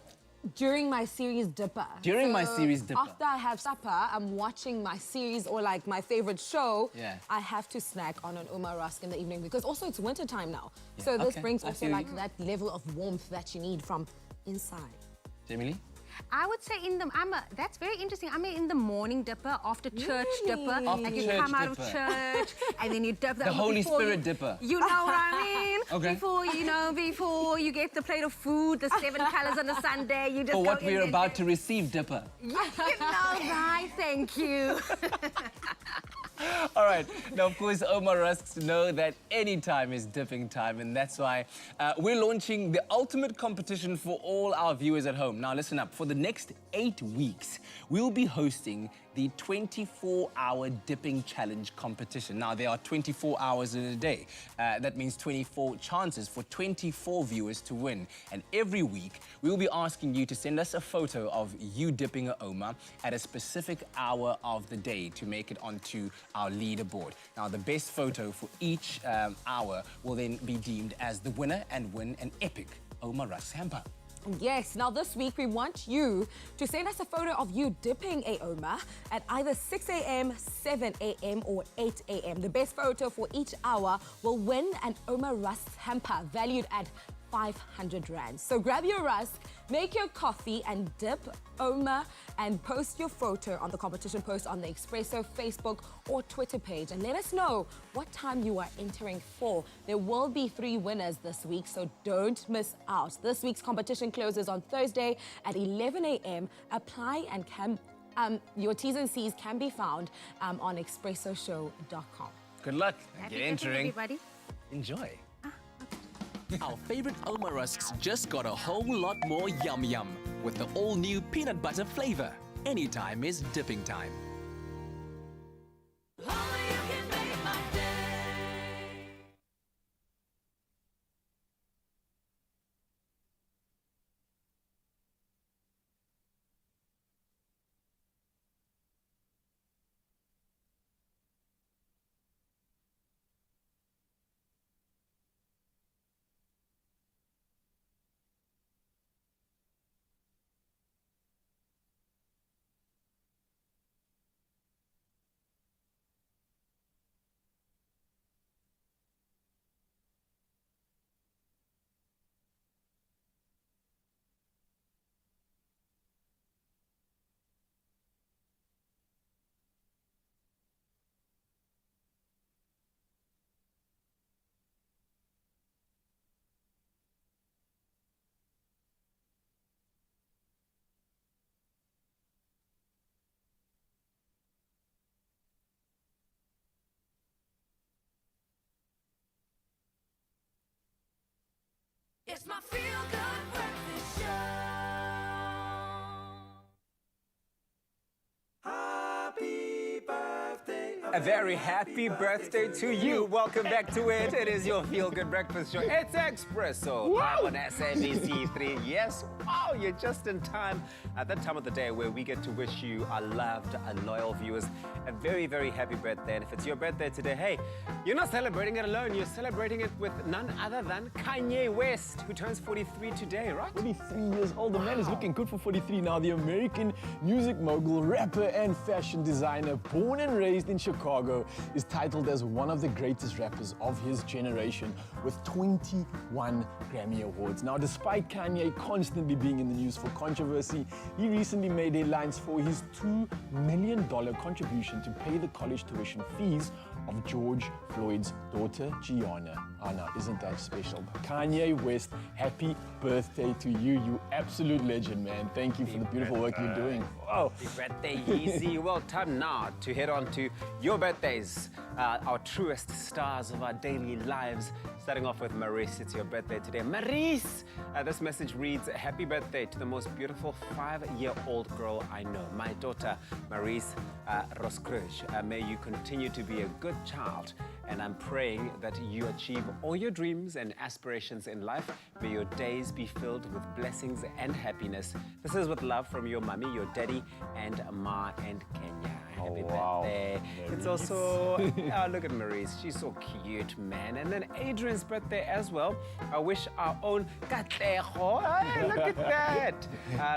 During my series dipper. During my series dipper. After I have supper, I'm watching my series or like my favorite show. Yeah. I have to snack on an Oma rusk in the evening because also it's winter time now. So this brings also like that level of warmth that you need from inside. Jamie Lee? I would say that's very interesting. I'm in the morning dipper, after church dipper. After Like you church come out dipper. of church and then you dip The Holy Spirit dipper. You know what I mean? Okay. Before you get the plate of food, the 7 colors on the Sunday, you just For go what we're about to receive, dipper. You know, right? Thank you. All right. Now, of course, Oma rusks know that any time is dipping time, and that's why we're launching the ultimate competition for all our viewers at home. Now, listen up. For the next 8 weeks, we'll be hosting the 24-hour dipping challenge competition. Now, there are 24 hours in a day. That means 24 chances for 24 viewers to win. And every week, we'll be asking you to send us a photo of you dipping a Oma at a specific hour of the day to make it onto our leaderboard. Now, the best photo for each hour will then be deemed as the winner and win an epic Oma rusk hamper. Yes, now this week we want you to send us a photo of you dipping a Oma at either 6 a.m., 7 a.m. or 8 a.m. The best photo for each hour will win an Oma rusk hamper valued at 500 Rand. So grab your rusk, make your coffee and dip Oma and post your photo on the competition post on the Expresso Facebook or Twitter page and let us know what time you are entering for. There will be 3 winners this week, so don't miss out. This week's competition closes on Thursday at 11 a.m. Apply and your T's and C's can be found on expressoshow.com. Good luck. Happy Get birthday, entering. everybody. Enjoy. Our favorite Oma rusks just got a whole lot more yum-yum with the all-new peanut butter flavor. Anytime is dipping time. It's my feel-good breakfast show. A very happy birthday to you. Welcome back to it. It is your feel-good breakfast show. It's Expresso. Live on SABC3. Yes, wow, you're just in time at that time of the day where we get to wish you, our loved, our loyal viewers, a very, very happy birthday. And if it's your birthday today, hey, you're not celebrating it alone. You're celebrating it with none other than Kanye West, who turns 43 today, right? 43 years old. The man is looking good for 43 now. The American music mogul, rapper, and fashion designer, born and raised in Chicago, is titled as one of the greatest rappers of his generation with 21 Grammy Awards. Now, despite Kanye constantly being in the news for controversy, he recently made headlines for his $2 million contribution to pay the college tuition fees of George Floyd's daughter, Gianna. Anna, isn't that special? Kanye West, happy birthday to you, you absolute legend, man. Thank you for the beautiful work you're doing. Wow. Happy birthday, Yeezy. Well, time now to head on to your birthdays, our truest stars of our daily lives. Starting off with Maurice, it's your birthday today. Maurice! This message reads, happy birthday to the most beautiful 5-year-old girl I know, my daughter, Maurice Rusk. May you continue to be a good child, and I'm praying that you achieve all your dreams and aspirations in life. May your days be filled with blessings and happiness. This is with love from your mummy, your daddy, and Ma and Kenya. Happy birthday. It's also, oh, look at Maurice. She's so cute, man. And then Adrian's birthday as well. I wish our own Katejo. Hey, look at that.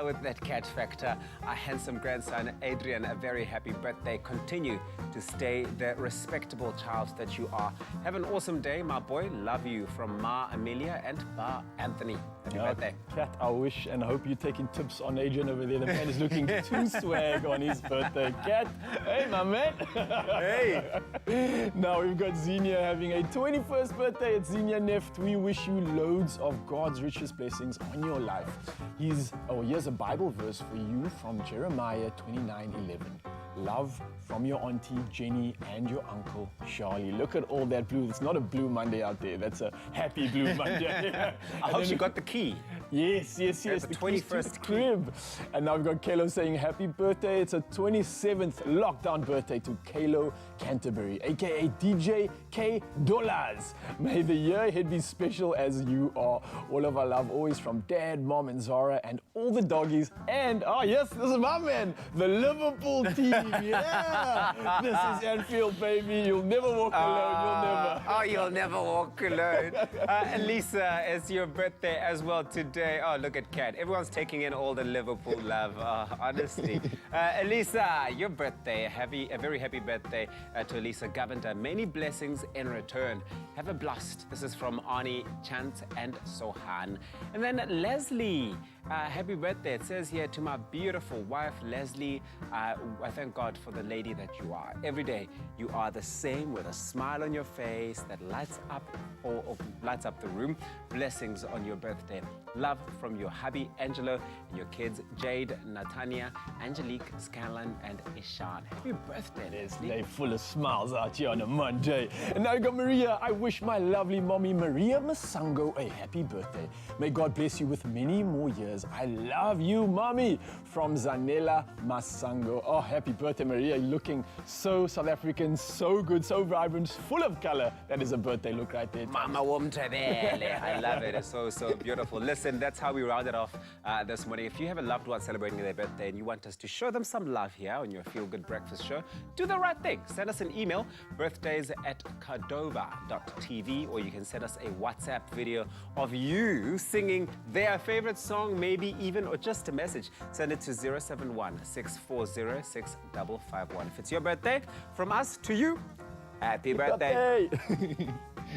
With that cat factor, our handsome grandson, Adrian, a very happy birthday. Continue to stay the respectable child that you are. Have an awesome day, my boy. Love you from Ma Amelia and Ba Anthony. Happy birthday. Kat, I wish and hope you're taking tips on Adrian over there. The man is looking too swag on his birthday. Kat, hey, my man. Hey. Now we've got Xenia having a 21st birthday. It's Xenia Neft. We wish you loads of God's richest blessings on your life. Here's a Bible verse for you from Jeremiah 29:11. Love from your auntie Jenny and your uncle Charlie. Look at all that blue. It's not a blue Monday out there. That's a happy blue Monday. I hope she got the key. Yes. The 21st crib. And now we've got Kalo saying happy birthday. It's a 27th lockdown birthday to Kalo Canterbury, aka DJ K Dollars. May the year ahead be special as you are. All of our love always from Dad, Mom, and Zara, and all the doggies. And this is my man, the Liverpool team. Yeah, this is Anfield, baby. You'll never walk alone. You'll never. Oh, you'll never walk alone. Elisa, it's your birthday as well today. Oh, look at Kat. Everyone's taking in all the Liverpool love, honestly. Elisa, your birthday. A very happy birthday to Elisa Govender. Many blessings in return. Have a blast. This is from Arnie, Chant, and Sohan. And then Leslie. Happy birthday. It says here, to my beautiful wife, Leslie, I thank God for the lady that you are. Every day, you are the same with a smile on your face that lights up lights up the room. Blessings on your birthday. Love from your hubby, Angelo, and your kids, Jade, Natania, Angelique, Scanlon, and Ishan. Happy birthday, Leslie. They're full of smiles out here on a Monday. And now I got Maria. I wish my lovely mommy, Maria Masango, a happy birthday. May God bless you with many more years. I love you, mommy. From Zanella Masango. Oh, happy birthday, Maria. You're looking so South African, so good, so vibrant, full of color. That is a birthday look right there. Mama Womtabele. I love it. It's so beautiful. Listen, that's how we rounded off this morning. If you have a loved one celebrating their birthday and you want us to show them some love here on your Feel Good Breakfast Show, do the right thing. Send us an email, birthdays@cordova.tv, or you can send us a WhatsApp video of you singing their favorite song, maybe even, or just a message. Send it to 071-640-6551. If it's your birthday, from us to you, happy birthday.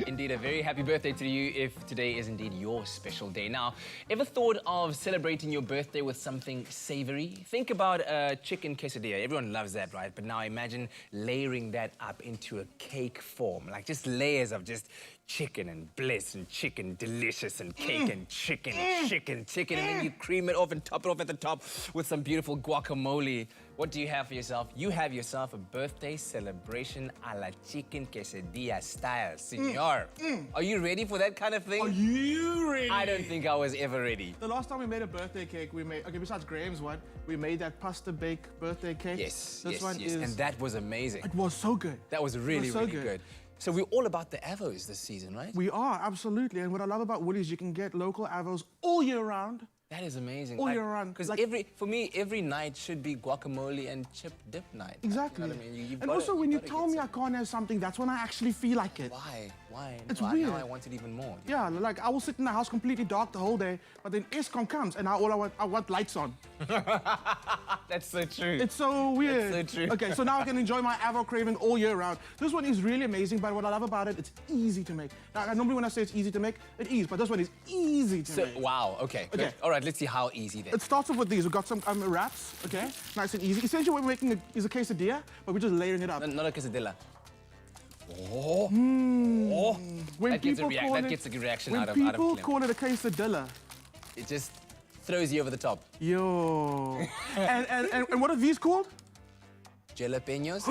Indeed, a very happy birthday to you if today is indeed your special day. Now, ever thought of celebrating your birthday with something savory? Think about a chicken quesadilla. Everyone loves that, right? But now imagine layering that up into a cake form, like just layers of just chicken and bliss and chicken delicious and cake and chicken, chicken, and then you cream it off and top it off at the top with some beautiful guacamole. What do you have for yourself? You have yourself a birthday celebration a la chicken quesadilla style, senor. Are you ready for that kind of thing? Are you ready? I don't think I was ever ready. The last time we made a birthday cake, we made, okay, besides Graham's one, we made that pasta bake birthday cake. Yes, This one is... and that was amazing. It was so good. That was really, so really good. good. So we're all about the avos this season, right? We are, absolutely. And what I love about Woolies, you can get local avos all year round. That is amazing. All year round. Because Like- for me, every night should be guacamole and chip dip night. Exactly. You know what I mean? And also, when you tell me I can't have something, that's when I actually feel like it. Why? It's Why? weird. Now I want it even more. Yeah, like I will sit in the house completely dark the whole day, but then ESCOM comes and now I want lights on. That's so true. It's so weird. That's so true. Okay, so now I can enjoy my avo craving all year round. This one is really amazing, but what I love about it, it's easy to make. Now, normally when I say it's easy to make, it is, but this one is easy to make. Wow, okay. Good. Okay. All right, let's see how easy then. It starts off with these. We've got some wraps, okay? Nice and easy. Essentially what we're making is a quesadilla, but we're just layering it up. Not a quesadilla. When That gets a people call that it- gets a reaction when out of people Clem. call it a quesadilla, It just throws you over the top. yo. and what are these called? Jalapenos?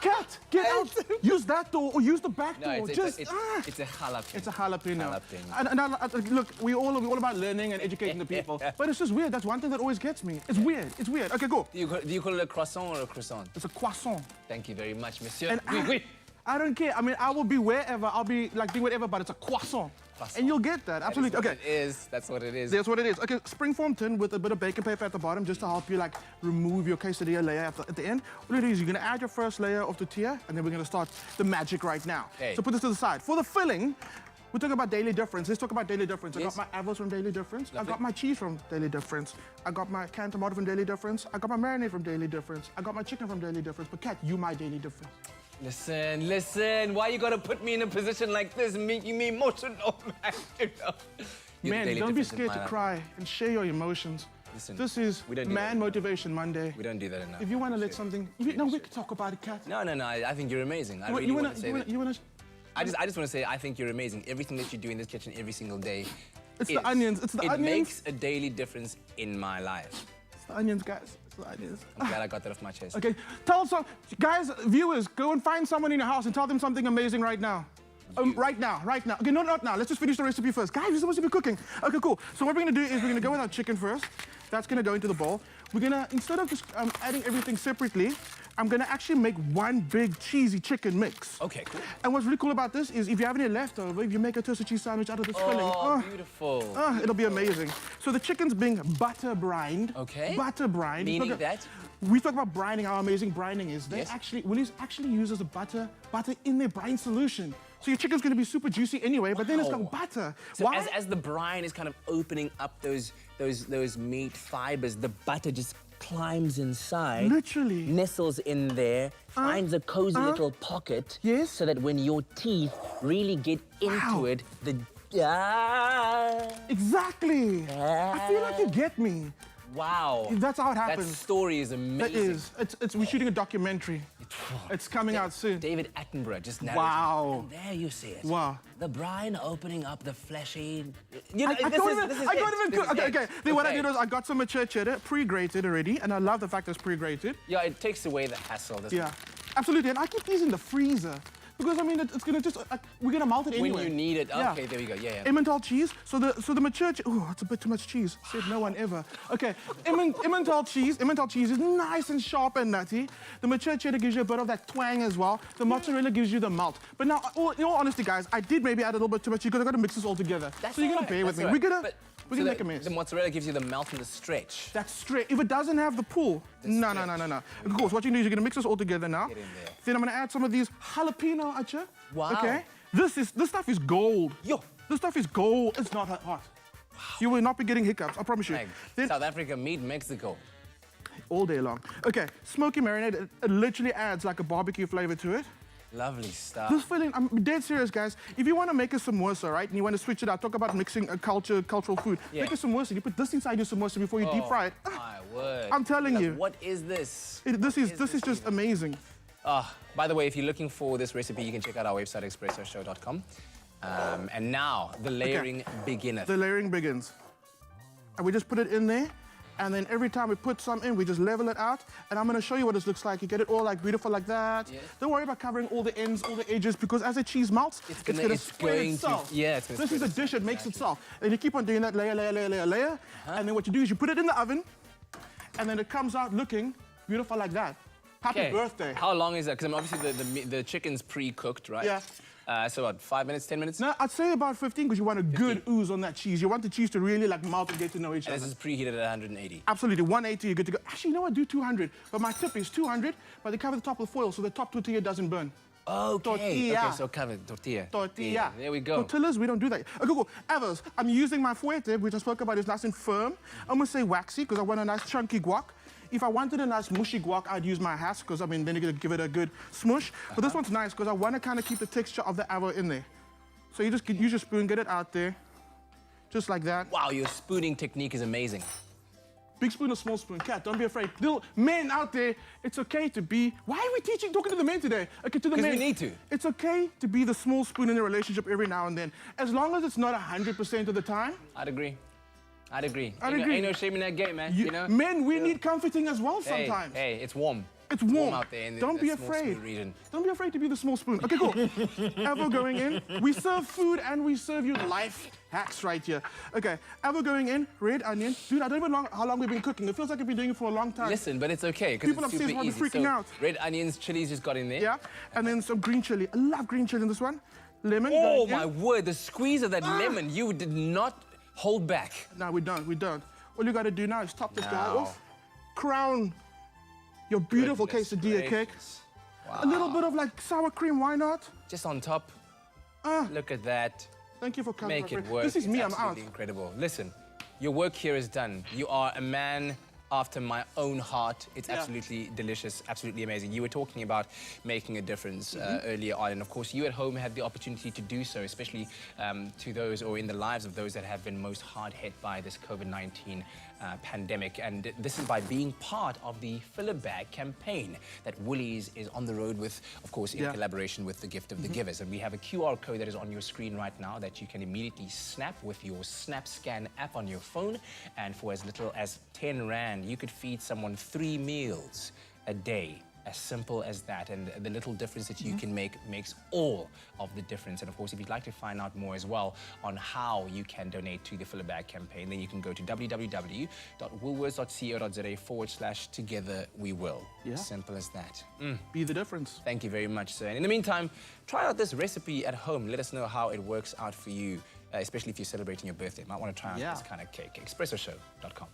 Cat, get out! Use that door or use the back door. No, it's a jalapeno. It's a jalapeno. Jalapeno. And look, we're all about learning and educating the people. But it's just weird. That's one thing that always gets me. It's weird. It's weird. Okay, go. Do you call it a croissant or a croissant? It's a croissant. Thank you very much, monsieur. And I don't care. I mean, I will be wherever. I'll be like doing whatever, but it's a croissant. And you'll get that. Absolutely. That is okay. what it is. That's what it is. Okay, springform tin with a bit of baking paper at the bottom just to help you like remove your quesadilla layer at the end. What it is, you're gonna add your first layer of tortilla and then we're gonna start the magic right now. Okay. So put this to the side. For the filling, we're talking about Daily Difference. Let's talk about Daily Difference. Yes. I got my avos from Daily Difference. Lovely. I got my cheese from Daily Difference. I got my canned tomato from Daily Difference. I got my marinade from Daily Difference. I got my chicken from Daily Difference. But Kat, you my Daily Difference. Listen. Why you gotta put me in a position like this, making me emotional, man? You know? You're the Man, daily don't be difference in scared my to life. cry and share your emotions. Listen, This is we don't do that Man enough. Motivation Monday. We don't do that enough. If you want to let something, we could talk about it, Kat. No. I think you're amazing. I really you want to say that. you wanna, I just want to say I think you're amazing. Everything that you do in this kitchen every single day. It's the onions. It's the it onions. makes a daily difference in my life. It's the onions, guys. It's the onions. I'm glad I got that off my chest. Okay, tell some guys, viewers, go and find someone in your house and tell them something amazing right now. Right now. Okay, no, not now. Let's just finish the recipe first. Guys, we're supposed to be cooking. Okay, cool. So what we're gonna do is we're gonna go with our chicken first. That's gonna go into the bowl. We're gonna, instead of just adding everything separately, I'm gonna actually make one big cheesy chicken mix. Okay, cool. And what's really cool about this is if you have any leftover, if you make a toasted cheese sandwich out of this filling, Oh, beautiful. it'll be amazing. So the chicken's being butter brined. Okay. Butter brined. Meaning that? We talk about brining, how amazing brining is. They Yes. Woolies actually uses the butter in their brine solution. So your chicken's gonna be super juicy anyway, but then it's got butter. So Why? as the brine is kind of opening up those meat fibers, the butter just climbs inside. Literally. Nestles in there, finds a cozy little pocket. Yes. So that when your teeth really get into it, Exactly. I feel like you get me. Wow. That's how it That happens. story is amazing. That is. We're shooting a documentary. It's coming out soon. David Attenborough just narrated. Wow. And there you see it. Wow. The brine opening up the fleshy. You know, I can't even cook. Okay. Then what I did was I got some mature cheddar, pre-grated already, and I love the fact it's pre-grated. Yeah, it takes away the hassle. Doesn't Yeah, it? absolutely. And I keep these in the freezer because I mean it's gonna just we're gonna melt it anyway. When you need it. Yeah. Okay, there we go. Yeah. Emmental cheese. So the mature. Oh, it's a bit too much cheese. Said no one ever. Okay, Emmental cheese. Emmental cheese is nice and sharp and nutty. The mature cheddar gives you a bit of that twang as well. The mozzarella gives you the melt. But now, in all honesty, guys, I did maybe add a little bit too much because I got to mix this all together. So you're gonna bear with me. We're gonna make a mess. The mozzarella gives you the melt and the stretch. That's straight. If it doesn't have the pull, no. Of course, what you do is you're gonna mix this all together now. Get in there. Then I'm gonna add some of these jalapeno, Acha. Wow. Okay. This stuff is gold. Yo. This stuff is gold. It's not hot. Wow. You will not be getting hiccups, I promise you. Like Then South Africa meet Mexico. all day long. Okay, smoky marinade. It literally adds like a barbecue flavor to it. Lovely stuff. This filling, I'm dead serious, guys. If you want to make a samosa, right, and you want to switch it out, talk about mixing a cultural food. Yeah. Make a samosa. You put this inside your samosa before you deep fry it. My word. I'm telling you. What is this? This is just amazing. By the way, if you're looking for this recipe, you can check out our website, expressoshow.com. And now, the layering beginneth. The layering begins. And we just put it in there. And then every time we put some in, we just level it out. And I'm going to show you what this looks like. You get it all like beautiful like that. Yeah. Don't worry about covering all the ends, all the edges, because as the cheese melts, it's going to spread itself. This is a dish, it makes itself. And you keep on doing that layer, layer, layer, layer, layer. And then what you do is you put it in the oven, and then it comes out looking beautiful like that. Happy birthday. How long is that? Because obviously the chicken's pre-cooked, right? Yeah. So what, 5 minutes, 10 minutes? No, I'd say about 15 because you want a good ooze on that cheese. You want the cheese to really like melt and get to know each other. And this is preheated at 180? Absolutely, 180, you're good to go. Actually, you know what, do 200. But my tip is 200, but they cover the top with foil so the top tortilla doesn't burn. Okay. Tortilla. Okay, so covered, tortilla. Tortilla. Yeah, there we go. Tortillas, we don't do that. Okay, cool. Evers, I'm using my fuerte, which I spoke about, is nice and firm. I'm gonna say waxy, because I want a nice chunky guac. If I wanted a nice mushy guac, I'd use my hash, because I mean, then you're gonna give it a good smush. But this one's nice, because I want to kind of keep the texture of the avo in there. So you just use your spoon, get it out there, just like that. Wow, your spooning technique is amazing. Big spoon or small spoon? Cat, don't be afraid. Little men out there, it's okay to be... Why are we talking to the men today? Okay, to the men. Because we need to. It's okay to be the small spoon in a relationship every now and then, as long as it's not 100% of the time. I'd agree. Ain't agree. No shame in that game, man. You know? Men, we need comforting as well sometimes. Hey, it's warm. It's warm out there in Don't be afraid. Don't be afraid to be the small spoon. Okay, cool. Avo going in. We serve food and we serve you life hacks right here. Okay, avo going in. Red onion. Dude, I don't even know how long we've been cooking. It feels like we've been doing it for a long time. Listen, but it's okay because people it's upstairs super might be easy. freaking out. Red onions, chilies just got in there. Yeah, and then some green chili. I love green chili in this one. Lemon. Oh my word! The squeeze of that lemon. You did not hold back. No, we don't. We don't. All you got to do now is top this guy off. Crown your beautiful quesadilla cake. Wow. A little bit of like sour cream, why not? Just on top. Look at that. Thank you for coming. Make it work. This is me, it's I'm out. Incredible. Listen, your work here is done. You are a man after my own heart. It's absolutely delicious, absolutely amazing. You were talking about making a difference earlier on, and of course you at home had the opportunity to do so, especially to those or in the lives of those that have been most hard hit by this COVID-19 pandemic. And this is by being part of the Filler Bag campaign that Woolies is on the road with, of course, in collaboration with the Gift of the Givers. And we have a QR code that is on your screen right now that you can immediately snap with your SnapScan app on your phone. And for as little as 10 Rand, you could feed someone 3 meals a day. As simple as that, and the little difference that you can make makes all of the difference. And of course, if you'd like to find out more as well on how you can donate to the Filler Bag campaign, then you can go to www.woolworths.co.za/Together We Will. Simple as that. Be the difference. Thank you very much, sir. And in the meantime, try out this recipe at home. Let us know how it works out for you, especially if you're celebrating your birthday. Might want to try out this kind of cake. Expressoshow.com.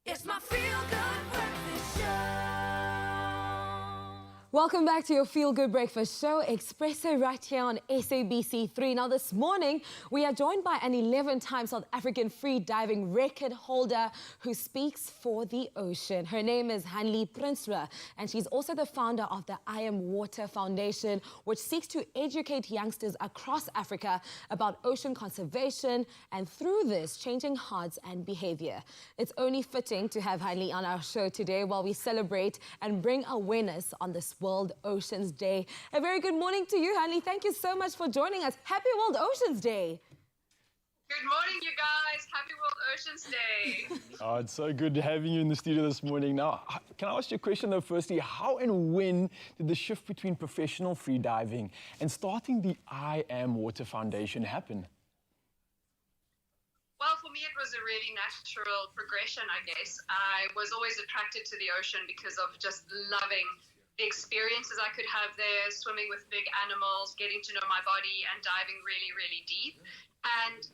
It's my feel-good breakfast show. Welcome back to your Feel Good Breakfast show, Expresso, right here on SABC3. Now, this morning, we are joined by an 11-time South African free diving record holder who speaks for the ocean. Her name is Hanli Prinsloo, and she's also the founder of the I Am Water Foundation, which seeks to educate youngsters across Africa about ocean conservation and, through this, changing hearts and behavior. It's only fitting to have Hanli on our show today while we celebrate and bring awareness on this World Oceans Day. A very good morning to you, Hanli. Thank you so much for joining us. Happy World Oceans Day. Good morning, you guys. Happy World Oceans Day. Oh, it's so good having you in the studio this morning. Now, can I ask you a question though, firstly? How and when did the shift between professional free diving and starting the I Am Water Foundation happen? Well, for me, it was a really natural progression, I guess. I was always attracted to the ocean because of just loving the experiences I could have there, swimming with big animals, getting to know my body, and diving really, really deep. And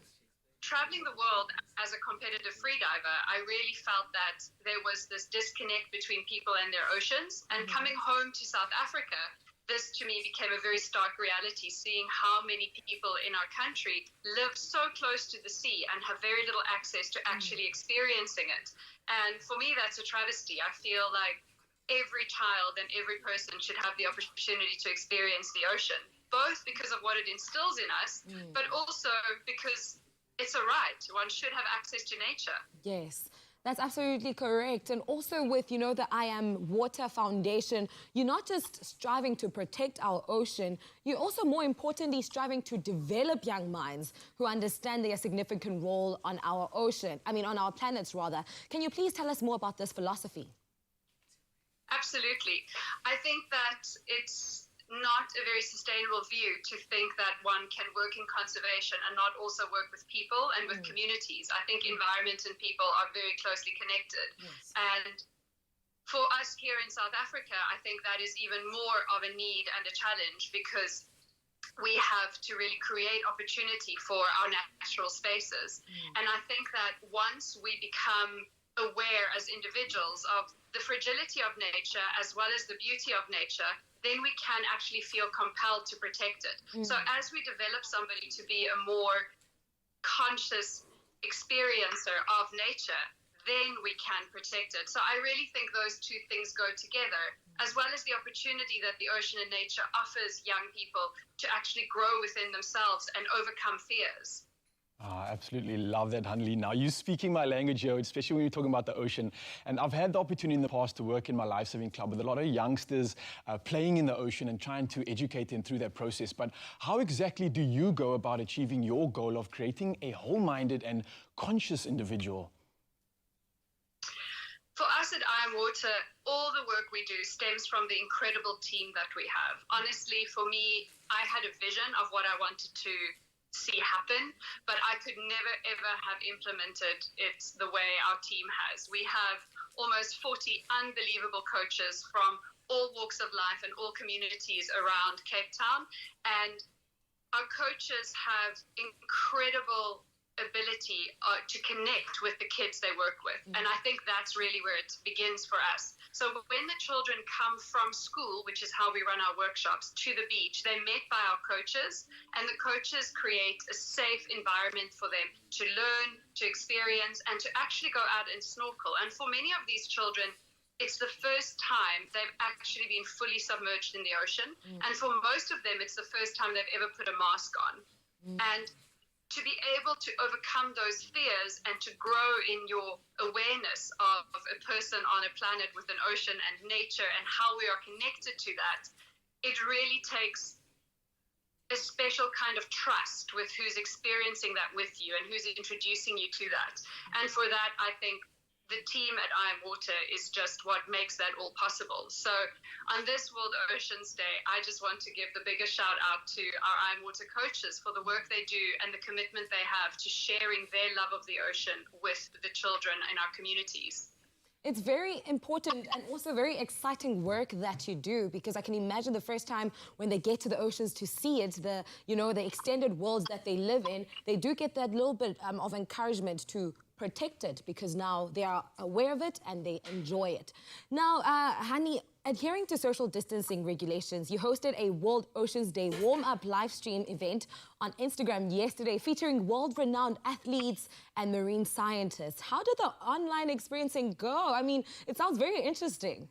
traveling the world as a competitive freediver, I really felt that there was this disconnect between people and their oceans. And coming home to South Africa, this to me became a very stark reality, seeing how many people in our country live so close to the sea and have very little access to actually experiencing it. And for me, that's a travesty. I feel like every child and every person should have the opportunity to experience the ocean, both because of what it instills in us, but also because it's a right. One should have access to nature. Yes. That's absolutely correct. And also with, the I Am Water Foundation, you're not just striving to protect our ocean, you're also, more importantly, striving to develop young minds who understand their significant role on our ocean, on our planets, rather. Can you please tell us more about this philosophy? Absolutely. I think that it's not a very sustainable view to think that one can work in conservation and not also work with people and with communities. I think environment and people are very closely connected. Yes. And for us here in South Africa, I think that is even more of a need and a challenge because we have to really create opportunity for our natural spaces. And I think that once we become aware as individuals of the fragility of nature as well as the beauty of nature, then we can actually feel compelled to protect it. So as we develop somebody to be a more conscious experiencer of nature, then we can protect it. So I really think those two things go together, as well as the opportunity that the ocean and nature offers young people to actually grow within themselves and overcome fears. I absolutely love that, Hanli. Now, you're speaking my language here, especially when you're talking about the ocean. And I've had the opportunity in the past to work in my life-saving club with a lot of youngsters playing in the ocean and trying to educate them through that process. But how exactly do you go about achieving your goal of creating a whole-minded and conscious individual? For us at I Am Water, all the work we do stems from the incredible team that we have. Honestly, for me, I had a vision of what I wanted to see happen, but I could never ever have implemented it the way our team has. We have almost 40 unbelievable coaches from all walks of life and all communities around Cape Town, and our coaches have incredible ability to connect with the kids they work with. And I think that's really where it begins for us. So when the children come from school, which is how we run our workshops, to the beach, they're met by our coaches, and the coaches create a safe environment for them to learn, to experience, and to actually go out and snorkel. And for many of these children, it's the first time they've actually been fully submerged in the ocean. And for most of them, it's the first time they've ever put a mask on. And to be able to overcome those fears and to grow in your awareness of a person on a planet with an ocean and nature and how we are connected to that, it really takes a special kind of trust with who's experiencing that with you and who's introducing you to that. And for that, I think the team at I Am Water is just what makes that all possible. So on this World Oceans Day, I just want to give the biggest shout out to our I Am Water coaches for the work they do and the commitment they have to sharing their love of the ocean with the children in our communities. It's very important and also very exciting work that you do, because I can imagine the first time when they get to the oceans to see it, the extended worlds that they live in, they do get that little bit of encouragement to protected because now they are aware of it and they enjoy it. Now, Hani, adhering to social distancing regulations, you hosted a World Oceans Day warm-up live stream event on Instagram yesterday featuring world-renowned athletes and marine scientists. How did the online experiencing go? I mean, it sounds very interesting.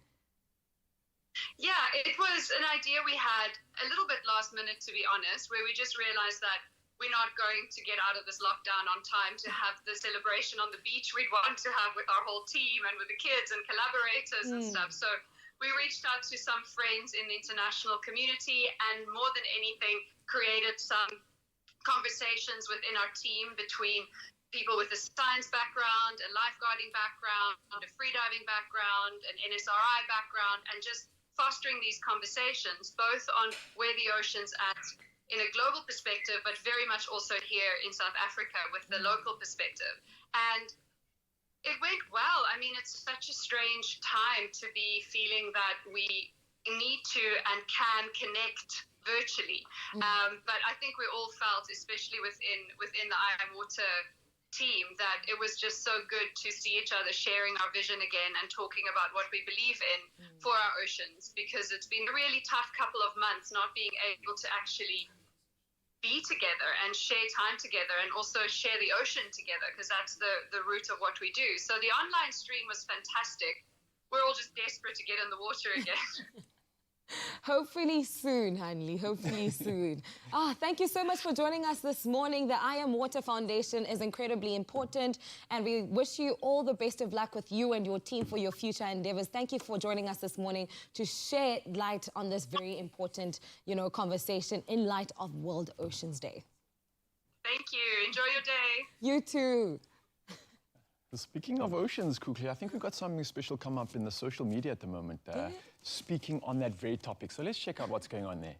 Yeah, it was an idea we had a little bit last minute, to be honest, where we just realized that we're not going to get out of this lockdown on time to have the celebration on the beach we'd want to have with our whole team and with the kids and collaborators and stuff. So we reached out to some friends in the international community and more than anything created some conversations within our team between people with a science background, a lifeguarding background, a freediving background, an NSRI background, and just fostering these conversations, both on where the ocean's at in a global perspective, but very much also here in South Africa with the local perspective. And it went well. I mean, it's such a strange time to be feeling that we need to and can connect virtually. But I think we all felt, especially within the I Am Water team, that it was just so good to see each other sharing our vision again and talking about what we believe in for our oceans, because it's been a really tough couple of months not being able to actually be together and share time together and also share the ocean together, because that's the root of what we do. So the online stream was fantastic. We're all just desperate to get in the water again. Hopefully soon, Hanley, hopefully soon. Thank you so much for joining us this morning. The I Am Water Foundation is incredibly important, and we wish you all the best of luck with you and your team for your future endeavors. Thank you for joining us this morning to shed light on this very important, conversation in light of World Oceans Day. Thank you. Enjoy your day. You too. Speaking of oceans, Kukli, I think we've got something special come up in the social media at the moment, speaking on that very topic. So let's check out what's going on there.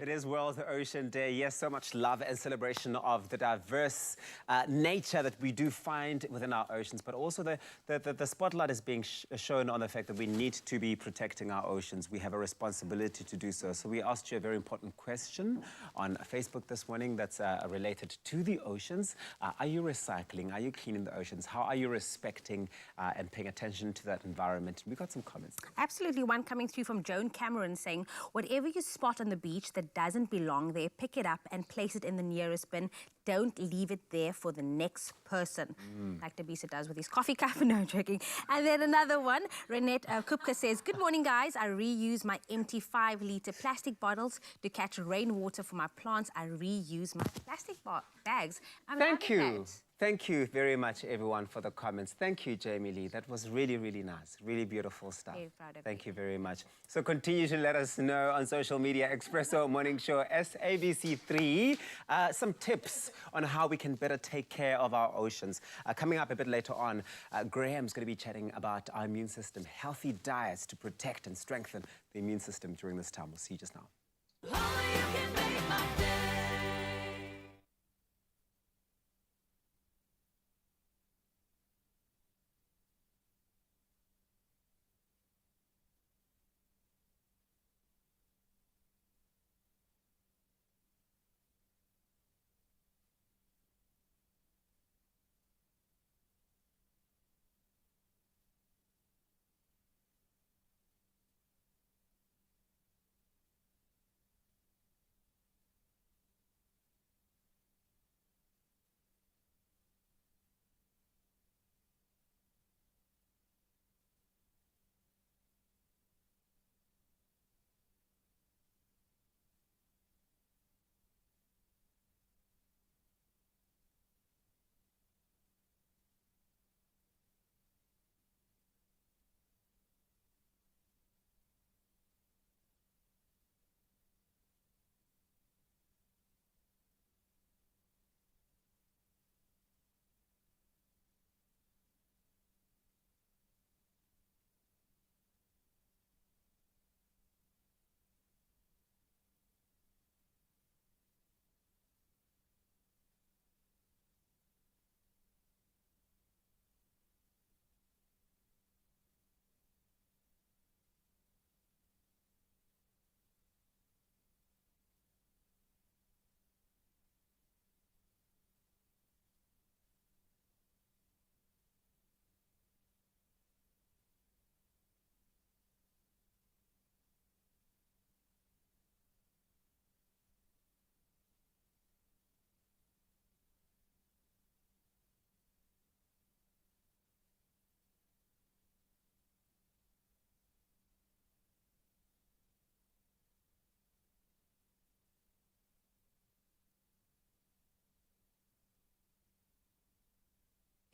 It is World Ocean Day. Yes, so much love and celebration of the diverse nature that we do find within our oceans, but also the spotlight is being shown on the fact that we need to be protecting our oceans. We have a responsibility to do so. So we asked you a very important question on Facebook this morning that's related to the oceans. Are you recycling? Are you cleaning the oceans? How are you respecting and paying attention to that environment? We got some comments. Absolutely. One coming through from Joan Cameron saying, whatever you spot on the beach that doesn't belong there, pick it up and place it in the nearest bin. Don't leave it there for the next person, like Tabisa does with his coffee cup. No, I'm joking. And then another one, Renette Kupka says, good morning, guys. I reuse my empty 5-liter plastic bottles to catch rainwater for my plants. I reuse my plastic bags. Thank you. Thank you very much, everyone, for the comments. Thank you, Jamie Lee. That was really, really nice. Really beautiful stuff. Very proud of Thank you very much. So continue to let us know on social media, Expresso Morning Show, SABC3, some tips on how we can better take care of our oceans. Coming up a bit later on, Graham's going to be chatting about our immune system, healthy diets to protect and strengthen the immune system during this time. We'll see you just now.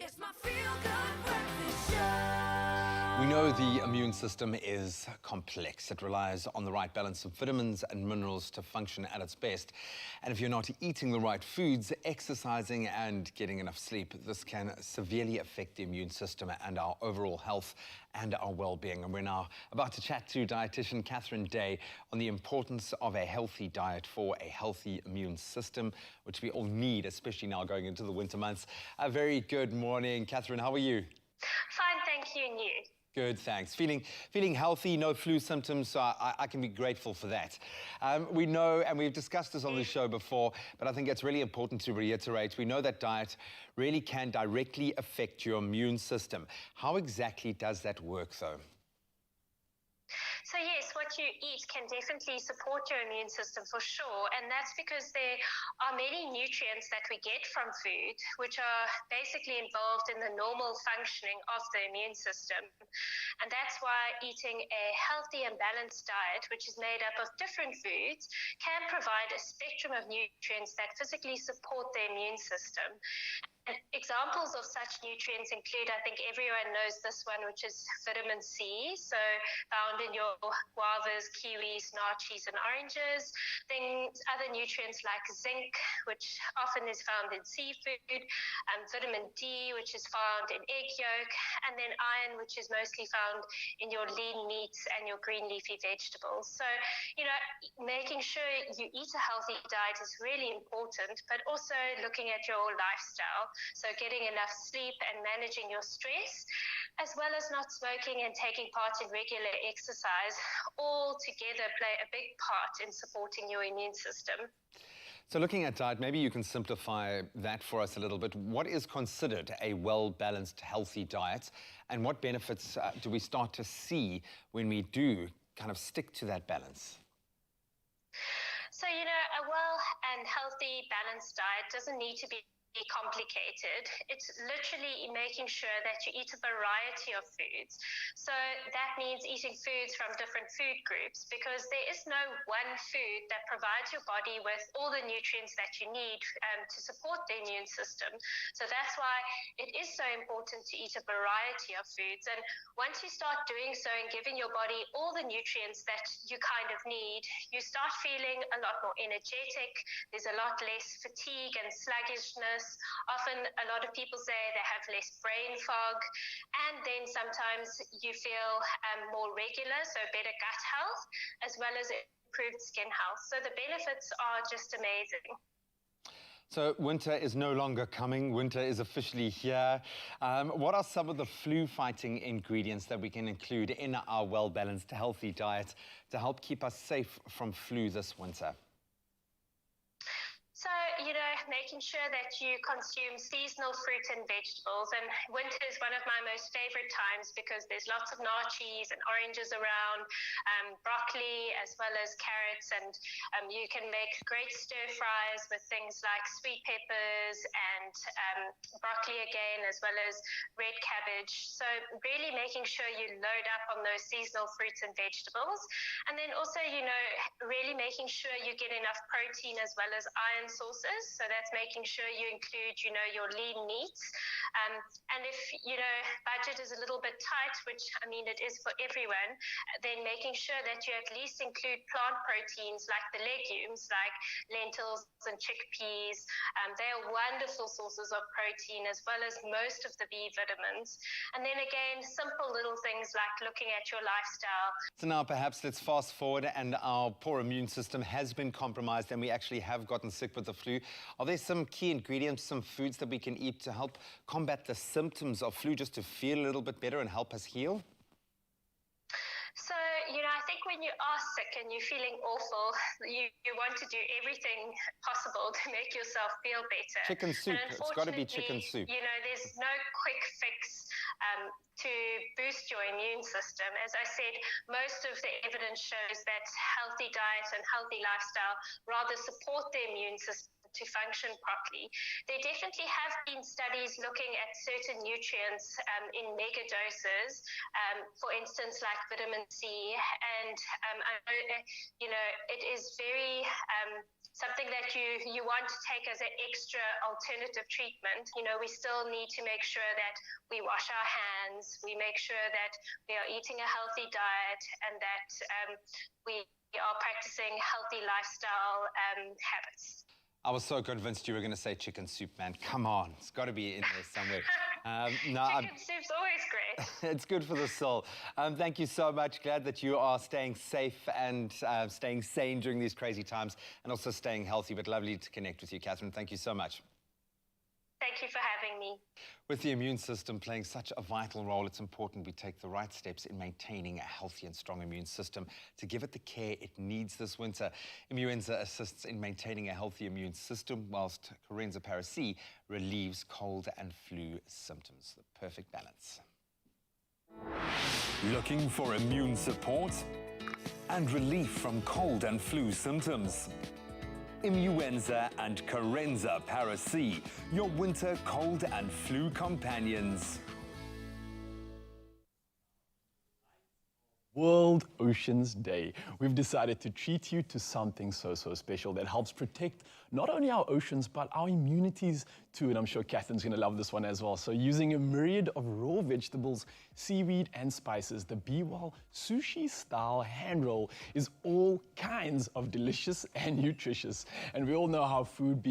It's my feel-good breakfast show. We know the immune system is complex. It relies on the right balance of vitamins and minerals to function at its best. And if you're not eating the right foods, exercising and getting enough sleep, this can severely affect the immune system and our overall health and our well-being. And we're now about to chat to dietitian Catherine Day on the importance of a healthy diet for a healthy immune system, which we all need, especially now going into the winter months. A very good morning, Catherine. How are you? Fine, thank you, and you? Good, thanks. Feeling healthy, no flu symptoms, so I can be grateful for that. We know, and we've discussed this on the show before, but I think it's really important to reiterate, we know that diet really can directly affect your immune system. How exactly does that work, though? So yes, what you eat can definitely support your immune system for sure, and that's because there are many nutrients that we get from food which are basically involved in the normal functioning of the immune system. And that's why eating a healthy and balanced diet, which is made up of different foods, can provide a spectrum of nutrients that physically support the immune system. And examples of such nutrients include, I think everyone knows this one, which is vitamin C, so found in your guavas, kiwis, naartjies, and oranges. Then other nutrients like zinc, which often is found in seafood, vitamin D, which is found in egg yolk, and then iron, which is mostly found in your lean meats and your green leafy vegetables. So, making sure you eat a healthy diet is really important, but also looking at your lifestyle. So getting enough sleep and managing your stress, as well as not smoking and taking part in regular exercise, all together play a big part in supporting your immune system. So looking at diet, maybe you can simplify that for us a little bit. What is considered a well-balanced, healthy diet? And what benefits do we start to see when we do kind of stick to that balance? So, a well and healthy, balanced diet doesn't need to be complicated. It's literally making sure that you eat a variety of foods. So that means eating foods from different food groups, because there is no one food that provides your body with all the nutrients that you need to support the immune system. So that's why it is so important to eat a variety of foods. And once you start doing so and giving your body all the nutrients that you kind of need, you start feeling a lot more energetic. There's a lot less fatigue and sluggishness. Often a lot of people say they have less brain fog, and then sometimes you feel more regular, so better gut health, as well as improved skin health. So the benefits are just amazing. So winter is no longer coming. Winter is officially here. What are some of the flu-fighting ingredients that we can include in our well-balanced, healthy diet to help keep us safe from flu this winter? So, making sure that you consume seasonal fruit and vegetables. And winter is one of my most favorite times because there's lots of naartjies and oranges around, broccoli as well as carrots. And you can make great stir fries with things like sweet peppers and broccoli again, as well as red cabbage. So really making sure you load up on those seasonal fruits and vegetables. And then also, really making sure you get enough protein as well as iron sources. So that's making sure you include, your lean meats. And if, budget is a little bit tight, which it is for everyone, then making sure that you at least include plant proteins like the legumes, like lentils and chickpeas. They are wonderful sources of protein, as well as most of the B vitamins. And then again, simple little things like looking at your lifestyle. So now perhaps let's fast forward, and our poor immune system has been compromised and we actually have gotten sick with the flu. Are there some key ingredients, some foods that we can eat to help combat the symptoms of flu, just to feel a little bit better and help us heal? So, I think when you are sick and you're feeling awful, you want to do everything possible to make yourself feel better. Chicken soup. It's got to be chicken soup. There's no quick fix to boost your immune system. As I said, most of the evidence shows that healthy diet and healthy lifestyle rather support the immune system to function properly. There definitely have been studies looking at certain nutrients in mega doses, for instance, like vitamin C, and you know, it is very something that you want to take as an extra alternative treatment. You know, we still need to make sure that we wash our hands, we make sure that we are eating a healthy diet, and that we are practicing healthy lifestyle habits. I was so convinced you were going to say chicken soup, man. Come on, it's got to be in there somewhere. Chicken soup's always great. It's good for the soul. Thank you so much. Glad that you are staying safe and staying sane during these crazy times, and also staying healthy. But lovely to connect with you, Catherine. Thank you so much. Thank you for having me. With the immune system playing such a vital role, it's important we take the right steps in maintaining a healthy and strong immune system to give it the care it needs this winter. Immuenza assists in maintaining a healthy immune system, whilst Corenza Paracy relieves cold and flu symptoms. The perfect balance. Looking for immune support and relief from cold and flu symptoms? Immuenza and Corenza Paracy, your winter cold and flu companions. World Oceans Day. We've decided to treat you to something so special that helps protect not only our oceans, but our immunities too. And I'm sure Catherine's going to love this one as well. So using a myriad of raw vegetables, seaweed and spices, the Be-Well sushi style hand roll is all kinds of delicious and nutritious. And we all know how food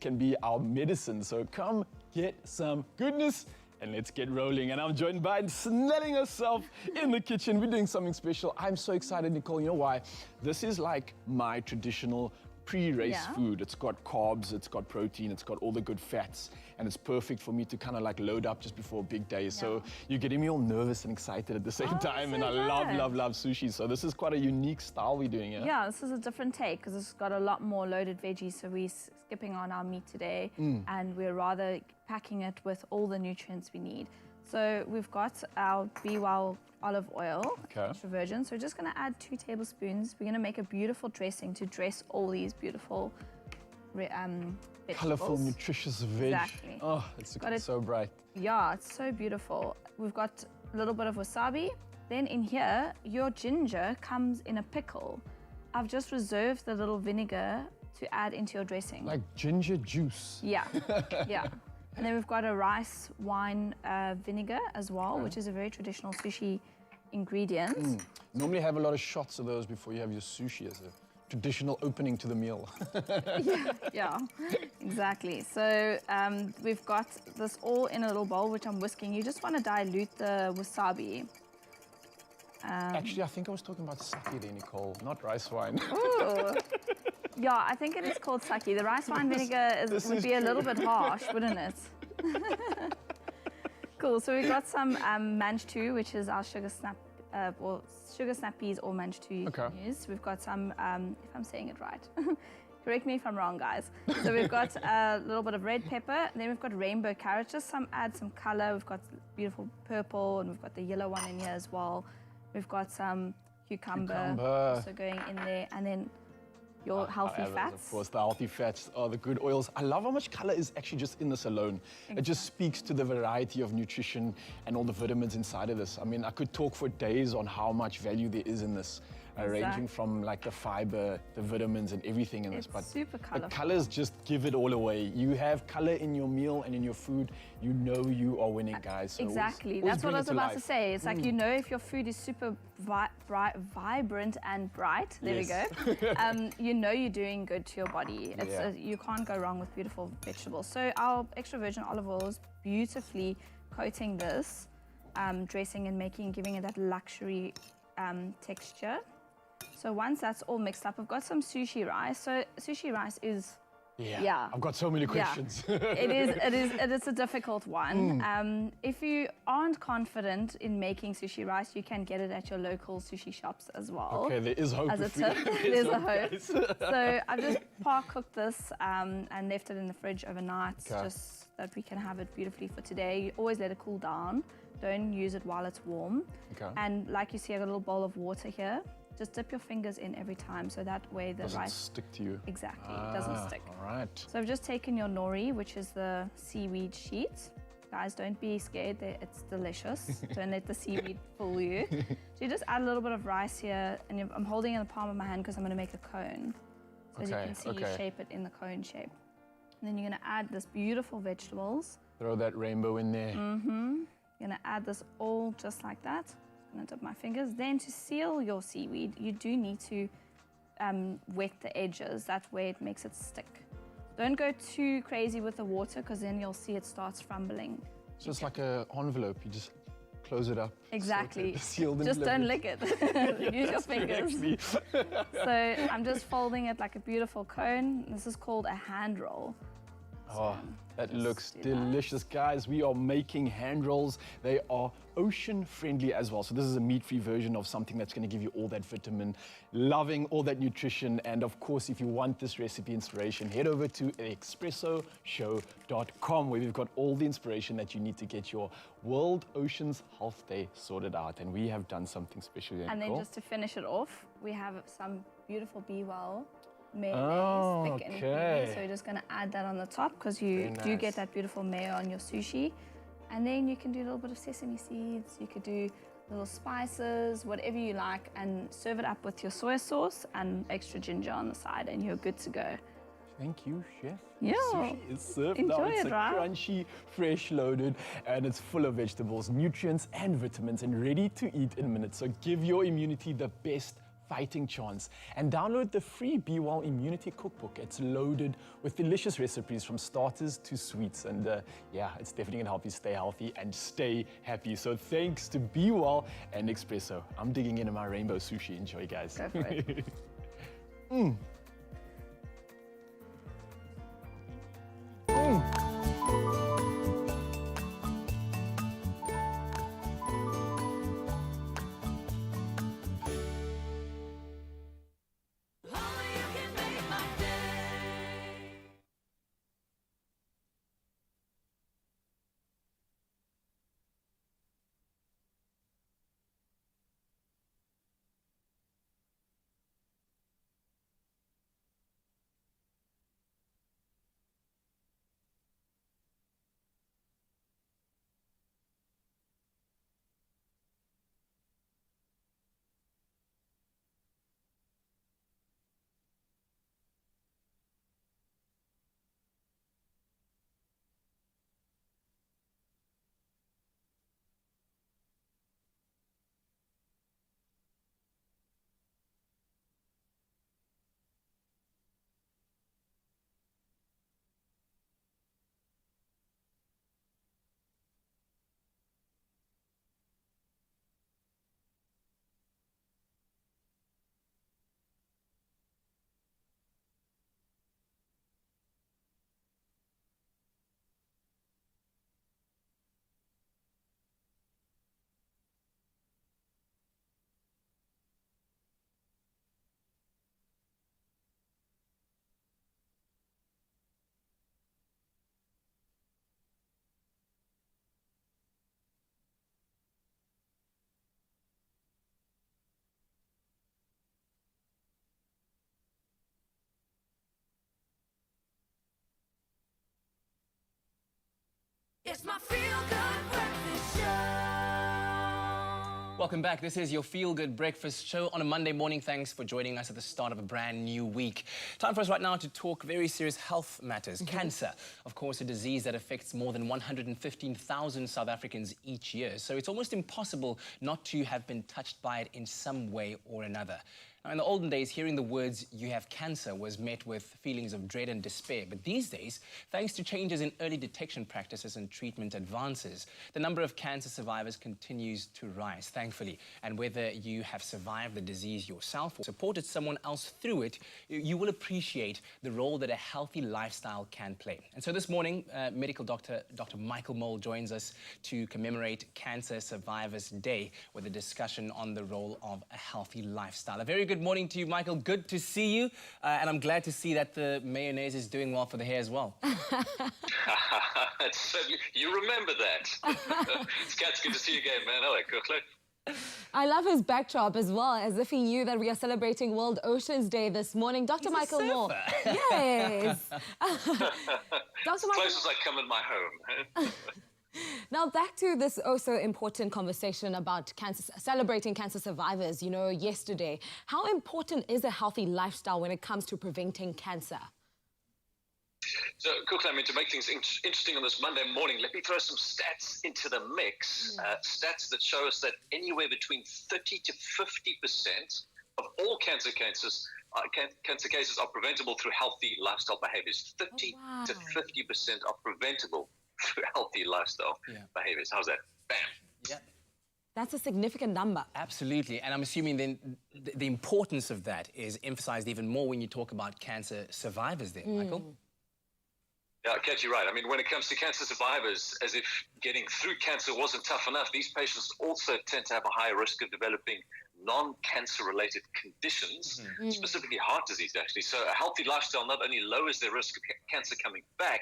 can be our medicine. So come get some goodness and let's get rolling. And I'm joined by Snelling herself in the kitchen. We're doing something special. I'm so excited, Nicole. You know why? This is like my traditional pre-race food. It's got carbs, it's got protein, it's got all the good fats, and it's perfect for me to kind of like load up just before a big day. So you're getting me all nervous and excited at the same time, and I love sushi. So this is quite a unique style we're doing here. Yeah, this is a different take because it's got a lot more loaded veggies. So we're skipping on our meat today, and we're rather packing it with all the nutrients we need. So we've got our Be-Well olive oil, extra virgin. So we're just going to add 2 tablespoons. We're going to make a beautiful dressing to dress all these beautiful vegetables. Colourful, nutritious veg. Exactly. Oh, it's so bright. Yeah, it's so beautiful. We've got a little bit of wasabi. Then in here, your ginger comes in a pickle. I've just reserved the little vinegar to add into your dressing. Like ginger juice. Yeah, yeah. And then we've got a rice wine vinegar as well, which is a very traditional sushi ingredient. Normally have a lot of shots of those before you have your sushi as a traditional opening to the meal. yeah, exactly. So we've got this all in a little bowl, which I'm whisking. You just want to dilute the wasabi. Actually, I think I was talking about sake there, Nicole, not rice wine. Ooh. Yeah, I think it is called sake. The rice wine vinegar would be a little bit harsh, wouldn't it? Cool, so we've got some manchtu, which is our sugar snap peas or manchtu you can use. We've got some, if I'm saying it right, correct me if I'm wrong, guys. So we've got a little bit of red pepper, and then we've got rainbow carrots, just add some color. We've got beautiful purple, and we've got the yellow one in here as well. We've got some cucumber also going in there, and then your healthy fats. Of course, the healthy fats are the good oils. I love how much color is actually just in this alone. Exactly. It just speaks to the variety of nutrition and all the vitamins inside of this. I mean, I could talk for days on how much value there is in this. Ranging from like the fiber, the vitamins and everything in this. But super colorful. The colors just give it all away. You have color in your meal and in your food, you know you are winning, guys. So exactly, that's what I was about to say. It's like, you know, if your food is super vibrant and bright, there we go, you know you're doing good to your body. It's you can't go wrong with beautiful vegetables. So our extra virgin olive oil is beautifully coating this dressing and giving it that luxury texture. So once that's all mixed up, we've got some sushi rice. So sushi rice is, I've got so many questions. It is a difficult one. If you aren't confident in making sushi rice, you can get it at your local sushi shops as well. Okay, there is hope. As a tip, there's a hope. So I've just par-cooked this and left it in the fridge overnight, just that we can have it beautifully for today. You always let it cool down. Don't use it while it's warm. And like you see, I got a little bowl of water here. Just dip your fingers in every time, so that way the Doesn't rice... stick to you. Exactly, it doesn't stick. All right. So I've just taken your nori, which is the seaweed sheet. Guys, don't be scared, it's delicious. Don't let the seaweed fool you. So you just add a little bit of rice here, and I'm holding it in the palm of my hand because I'm gonna make a cone. So as you can see, you shape it in the cone shape. And then you're gonna add this beautiful vegetables. Throw that rainbow in there. Mm-hmm. You're gonna add this all just like that. I'm gonna dip my fingers. Then to seal your seaweed, you do need to wet the edges. That way it makes it stick. Don't go too crazy with the water because then you'll see it starts crumbling. So it's like an envelope. You just close it up. Exactly. Sealed just don't lick it. Use your fingers. Exactly. So I'm just folding it like a beautiful cone. This is called a hand roll. Oh, that looks delicious, guys. We are making hand rolls. They are ocean friendly as well. So this is a meat-free version of something that's going to give you all that vitamin, loving all that nutrition. And of course, if you want this recipe inspiration, head over to expressoshow.com, where we've got all the inspiration that you need to get your World Oceans Health Day sorted out. And we have done something special there. And then just to finish it off, we have some beautiful Be-Well mayonnaise, thick and creamy. So you're just going to add that on the top because you do get that beautiful mayo on your sushi. And then you can do a little bit of sesame seeds. You could do little spices, whatever you like, and serve it up with your soy sauce and extra ginger on the side, and you're good to go. Thank you, chef. Yeah. Sushi is served Enjoy now. It's it, right? crunchy, fresh loaded, and it's full of vegetables, nutrients, and vitamins, and ready to eat in minutes. So give your immunity the best fighting chance and download the free Be-Well Immunity Cookbook. It's loaded with delicious recipes from starters to sweets, and yeah, it's definitely gonna help you stay healthy and stay happy. So thanks to Be-Well and Expresso. I'm digging into my rainbow sushi. Enjoy, guys. Go for it. It's my feel-good breakfast show. Welcome back. This is your Feel Good Breakfast Show on a Monday morning. Thanks for joining us at the start of a brand new week. Time for us right now to talk very serious health matters. Cancer, of course, a disease that affects more than 115,000 South Africans each year. So it's almost impossible not to have been touched by it in some way or another. Now, in the olden days, hearing the words, "you have cancer," was met with feelings of dread and despair. But these days, thanks to changes in early detection practices and treatment advances, the number of cancer survivors continues to rise, thankfully. And whether you have survived the disease yourself or supported someone else through it, you will appreciate the role that a healthy lifestyle can play. And so this morning, medical doctor Dr. Michael Mole joins us to commemorate Cancer Survivors Day with a discussion on the role of a healthy lifestyle. A very good morning to you, Michael. Good to see you. And I'm glad to see that the mayonnaise is doing well for the hair as well. You remember that. It's good to see you again, man. Hello, I love his backdrop as well, as if he knew that we are celebrating World Oceans Day this morning. Dr. Michael Moore. Yes. Dr. As close as I come in my home. Now, back to this also important conversation about cancer, celebrating cancer survivors, you know, yesterday. How important is a healthy lifestyle when it comes to preventing cancer? So, quickly, I mean, to make things interesting on this Monday morning, let me throw some stats into the mix. Stats that show us that anywhere between 30 to 50% of all cancer cases are preventable through healthy lifestyle behaviors. 30 to 50% are preventable through healthy lifestyle behaviors. How's that? Bam. Yeah. That's a significant number. Absolutely. And I'm assuming then the importance of that is emphasized even more when you talk about cancer survivors then, Michael. Yeah, Kat, you're right. I mean, when it comes to cancer survivors, as if getting through cancer wasn't tough enough, these patients also tend to have a higher risk of developing non-cancer related conditions, specifically heart disease, actually. So a healthy lifestyle not only lowers their risk of cancer coming back,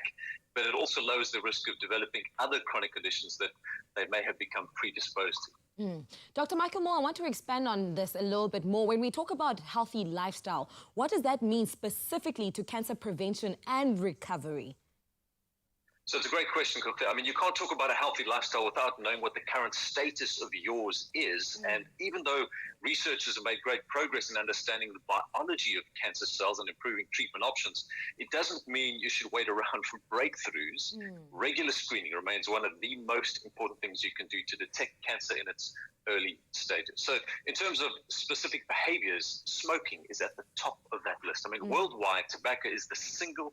but it also lowers the risk of developing other chronic conditions that they may have become predisposed to. Dr. Michael Moore, I want to expand on this a little bit more. When we talk about healthy lifestyle, what does that mean specifically to cancer prevention and recovery? So it's a great question, Cookler. I mean, you can't talk about a healthy lifestyle without knowing what the current status of yours is. And even though researchers have made great progress in understanding the biology of cancer cells and improving treatment options, it doesn't mean you should wait around for breakthroughs. Regular screening remains one of the most important things you can do to detect cancer in its early stages. So in terms of specific behaviors, smoking is at the top of that list. I mean, worldwide, tobacco is the single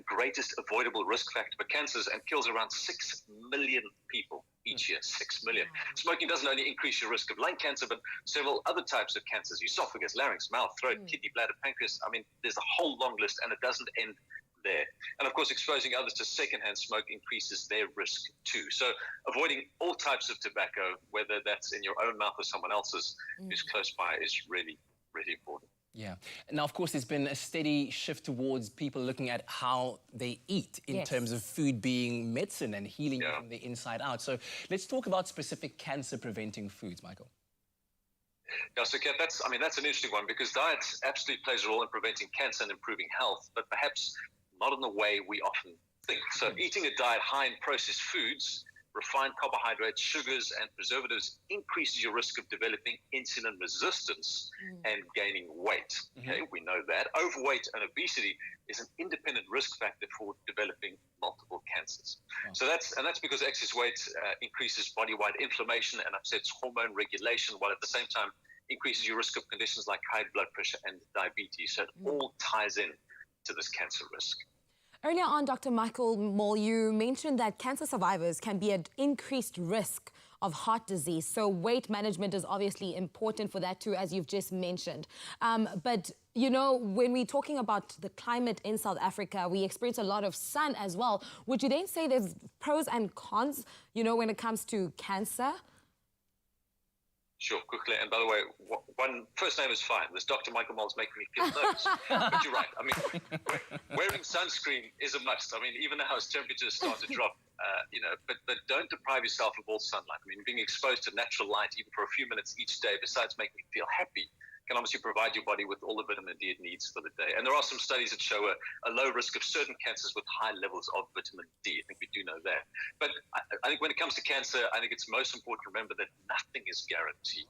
greatest avoidable risk factor for cancers and kills around 6 million people each year. 6 million. Smoking doesn't only increase your risk of lung cancer, but several other types of cancers, esophagus, larynx, mouth, throat, kidney, bladder, pancreas. I mean, there's a whole long list, and it doesn't end there. And of course, exposing others to secondhand smoke increases their risk too. So avoiding all types of tobacco, whether that's in your own mouth or someone else's who's close by, is really, really important. Yeah. Now, of course, there's been a steady shift towards people looking at how they eat in terms of food being medicine and healing from the inside out. So let's talk about specific cancer-preventing foods, Michael. Yeah, so Kat, that's an interesting one because diet absolutely plays a role in preventing cancer and improving health, but perhaps not in the way we often think. So eating a diet high in processed foods, refined carbohydrates, sugars, and preservatives increases your risk of developing insulin resistance and gaining weight. Okay, we know that. Overweight and obesity is an independent risk factor for developing multiple cancers. So that's because excess weight increases body-wide inflammation and upsets hormone regulation, while at the same time increases your risk of conditions like high blood pressure and diabetes. So it all ties in to this cancer risk. Earlier on, Dr. Michael Moore, you mentioned that cancer survivors can be at increased risk of heart disease. So weight management is obviously important for that too, as you've just mentioned. But, you know, when we're talking about the climate in South Africa, we experience a lot of sun as well. Would you then say there's pros and cons, you know, when it comes to cancer? Sure, quickly. And by the way, one first name is fine. This Dr. Michael Moore is making me feel nervous. But you're right. I mean, wearing sunscreen is a must. I mean, even now as temperatures start to drop, you know, but don't deprive yourself of all sunlight. I mean, being exposed to natural light even for a few minutes each day, besides making you feel happy, can obviously provide your body with all the vitamin D it needs for the day. And there are some studies that show a low risk of certain cancers with high levels of vitamin D. I think we do know that. But I think when it comes to cancer, I think it's most important to remember that nothing is guaranteed.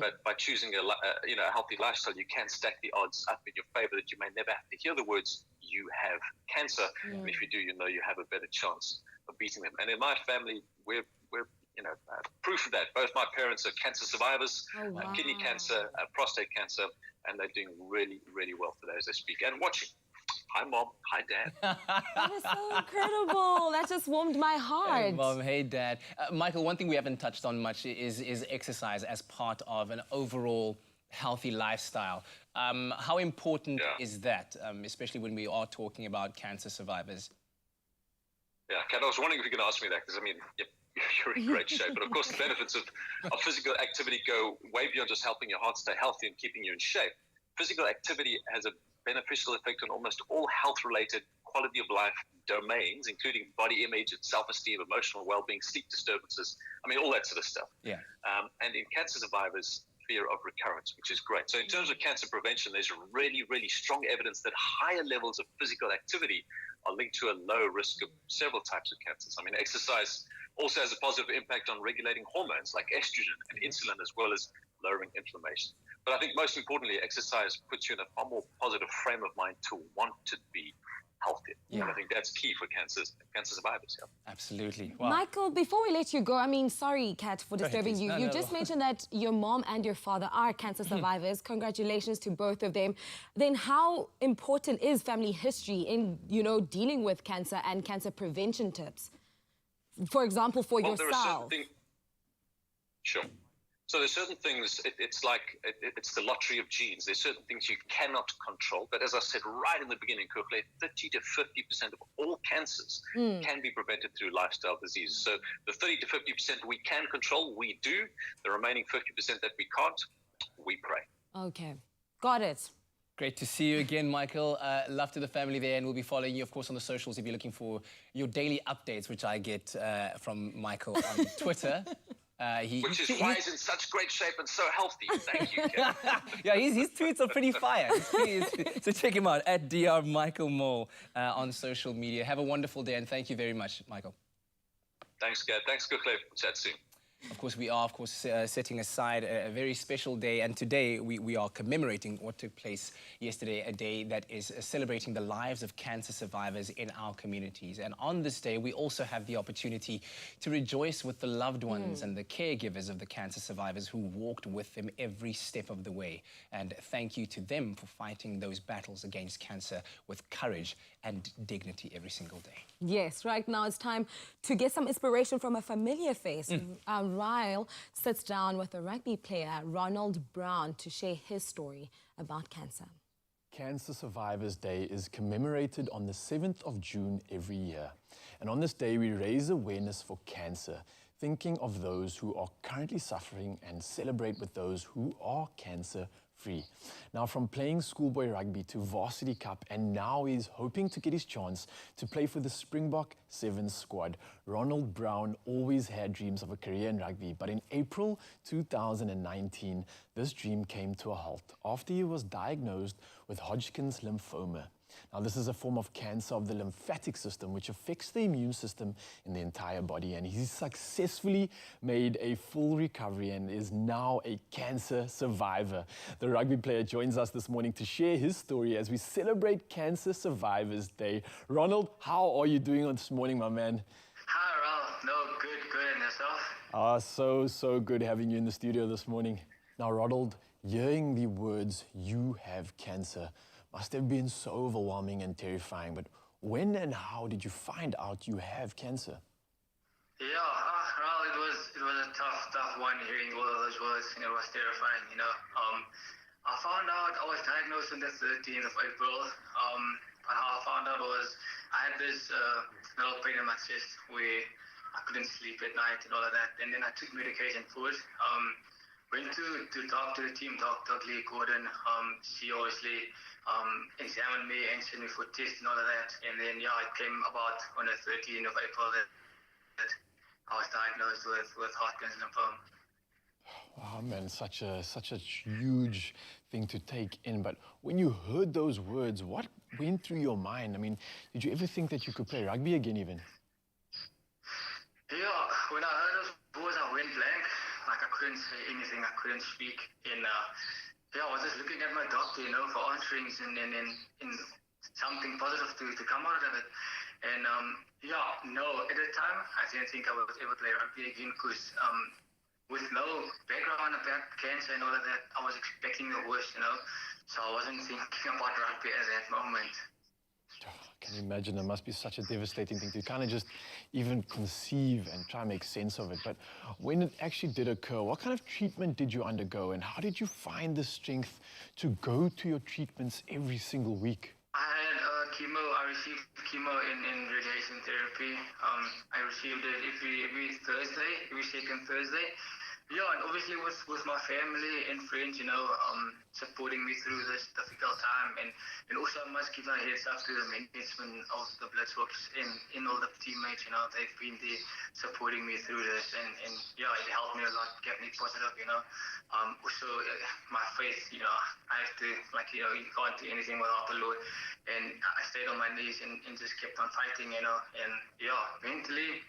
But by choosing a healthy lifestyle, you can stack the odds up in your favor that you may never have to hear the words, you have cancer. And if you do, you know you have a better chance of beating them. And in my family, we're proof of that. Both my parents are cancer survivors, kidney cancer, prostate cancer, and they're doing really, really well today as I speak. And watching. Hi, Mom. Hi, Dad. That is so incredible. That just warmed my heart. Hey, Mom. Hey, Dad. Michael, one thing we haven't touched on much is exercise as part of an overall healthy lifestyle. How important is that, especially when we are talking about cancer survivors? Yeah, Kat, I was wondering if you could ask me that, because, I mean, you're in great shape. But, of course, the benefits of physical activity go way beyond just helping your heart stay healthy and keeping you in shape. Physical activity has a beneficial effect on almost all health-related quality of life domains, including body image and self-esteem, emotional well-being, sleep disturbances. I mean, all that sort of stuff. Yeah. And in cancer survivors, fear of recurrence, which is great. So in terms of cancer prevention, there's really, really strong evidence that higher levels of physical activity are linked to a low risk of several types of cancers. I mean, exercise also has a positive impact on regulating hormones like estrogen and insulin, as well as lowering inflammation. But I think most importantly, exercise puts you in a far more positive frame of mind to want to be healthy. Yeah. And I think that's key for cancer survivors. Yeah. Absolutely. Wow. Michael, before we let you go, I mean, sorry, Kat, for Go ahead, disturbing please. you. No, You no. just mentioned that your mom and your father are cancer survivors. Congratulations to both of them. Then how important is family history in, dealing with cancer and cancer prevention tips? For example, for Well, there are certain yourself. things. Sure. So there's certain things, it's the lottery of genes. There's certain things you cannot control. But as I said right in the beginning, Kukle, 30 to 50% of all cancers can be prevented through lifestyle diseases. So the 30 to 50% we can control, we do. The remaining 50% that we can't, we pray. Okay, got it. Great to see you again, Michael. Love to the family there, and we'll be following you, of course, on the socials if you're looking for your daily updates, which I get from Michael on Twitter. Which is why he's in such great shape and so healthy. Thank you, Ken. Yeah, his tweets are pretty fire. So check him out, at Dr. Michael Mole on social media. Have a wonderful day, and thank you very much, Michael. Thanks, Ken. Thanks, Kukle. Chat soon. Of course, we are, setting aside a very special day, and today we are commemorating what took place yesterday, a day that is celebrating the lives of cancer survivors in our communities. And on this day, we also have the opportunity to rejoice with the loved ones and the caregivers of the cancer survivors who walked with them every step of the way. And thank you to them for fighting those battles against cancer with courage and dignity every single day. Yes, right now it's time to get some inspiration from a familiar face. Ryle sits down with a rugby player, Ronald Brown, to share his story about cancer. Cancer Survivors Day is commemorated on the 7th of June every year. And on this day, we raise awareness for cancer, thinking of those who are currently suffering and celebrate with those who are cancer-free. Now, from playing schoolboy rugby to varsity cup, and now he's hoping to get his chance to play for the Springbok Sevens squad. Ronald Brown always had dreams of a career in rugby, but in April 2019, this dream came to a halt after he was diagnosed with Hodgkin's lymphoma. Now, this is a form of cancer of the lymphatic system, which affects the immune system in the entire body. And he's successfully made a full recovery and is now a cancer survivor. The rugby player joins us this morning to share his story as we celebrate Cancer Survivors Day. Ronald, how are you doing this morning, my man? Hi, Ralph. No, good. And yourself? So good having you in the studio this morning. Now, Ronald, hearing the words, "you have cancer," must have been so overwhelming and terrifying. But when and how did you find out you have cancer? Yeah, Ralph, it was a tough one hearing all of those words. It was terrifying. I found out I was diagnosed on the 13th of April. How I found out was I had this little pain in my chest where I couldn't sleep at night and all of that. And then I took medication for it. Went to talk to the team, Dr. Lee Gordon. She obviously examined me and sent me for tests and all of that. And then, it came about on the 13th of April that I was diagnosed with Hodgkin's lymphoma. Wow, man, such a huge thing to take in. But when you heard those words, what went through your mind? I mean, did you ever think that you could play rugby again even? Yeah, when I heard those words, I went blank. Like, I couldn't say anything, I couldn't speak. And I was just looking at my doctor, for answerings and something positive to come out of it. And at the time, I didn't think I would ever play rugby again because with no background about cancer and all of that, I was expecting the worst, So I wasn't thinking about rugby at that moment. I can imagine it must be such a devastating thing to kind of just even conceive and try and make sense of it. But when it actually did occur, what kind of treatment did you undergo and how did you find the strength to go to your treatments every single week? I had chemo. I received chemo in radiation therapy. I received it every Thursday, every second Thursday. yeah, and obviously with my family and friends, supporting me through this difficult time, and also I must give a heads up to the management of the Blitzworks and all the teammates. They've been there supporting me through this, and yeah, it helped me a lot, kept me positive. Also my faith. I have to you can't do anything without the Lord, and I stayed on my knees and just kept on fighting. And yeah, mentally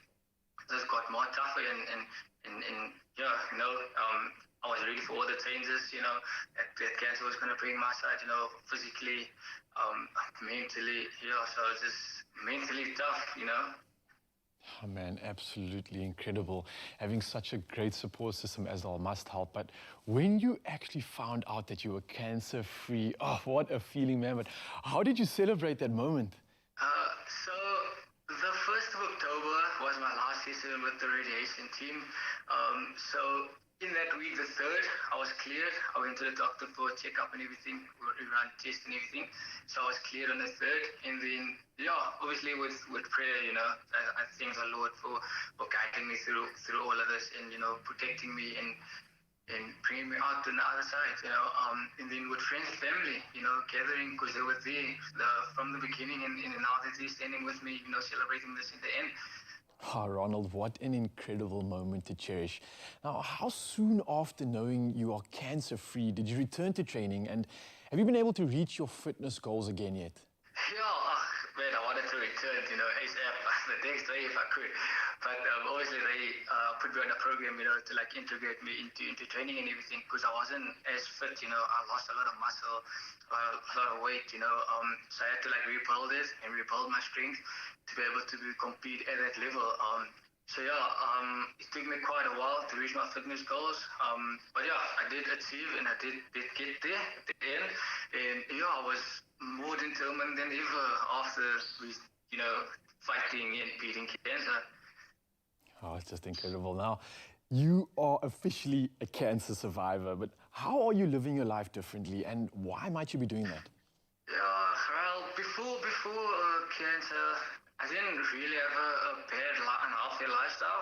this got more tougher and yeah, I was ready for all the changes, that cancer was going to bring my side, physically, mentally, yeah, so it's just mentally tough. Oh man, absolutely incredible. Having such a great support system as well must help. But when you actually found out that you were cancer-free, oh, what a feeling, man. But how did you celebrate that moment? So the 1st of October was my last session with the radiation team. So in that week, the 3rd, I was cleared. I went to the doctor for a checkup and everything. We ran tests and everything. So I was cleared on the 3rd. And then, yeah, obviously with prayer, I thank the Lord for guiding me through all of this and, protecting me and bringing me out to the other side, and then with friends and family, gathering because they were there from the beginning, and now that they're standing with me, celebrating this in the end. Oh, Ronald, what an incredible moment to cherish. Now, how soon after knowing you are cancer-free did you return to training, and have you been able to reach your fitness goals again yet? Yeah, man, I wanted to return, ASAP, the next day if I could. But obviously they put me on a program, to integrate me into training and everything because I wasn't as fit, I lost a lot of muscle, a lot of weight, so I had to rebuild it and rebuild my strength to be able to compete at that level. So yeah, it took me quite a while to reach my fitness goals, but yeah, I did achieve and I did get there at the end, and yeah, I was more determined than ever after fighting and beating cancer. Oh, it's just incredible. Now, you are officially a cancer survivor, but how are you living your life differently, and why might you be doing that? Yeah, well, before cancer, I didn't really have a bad unhealthy lifestyle.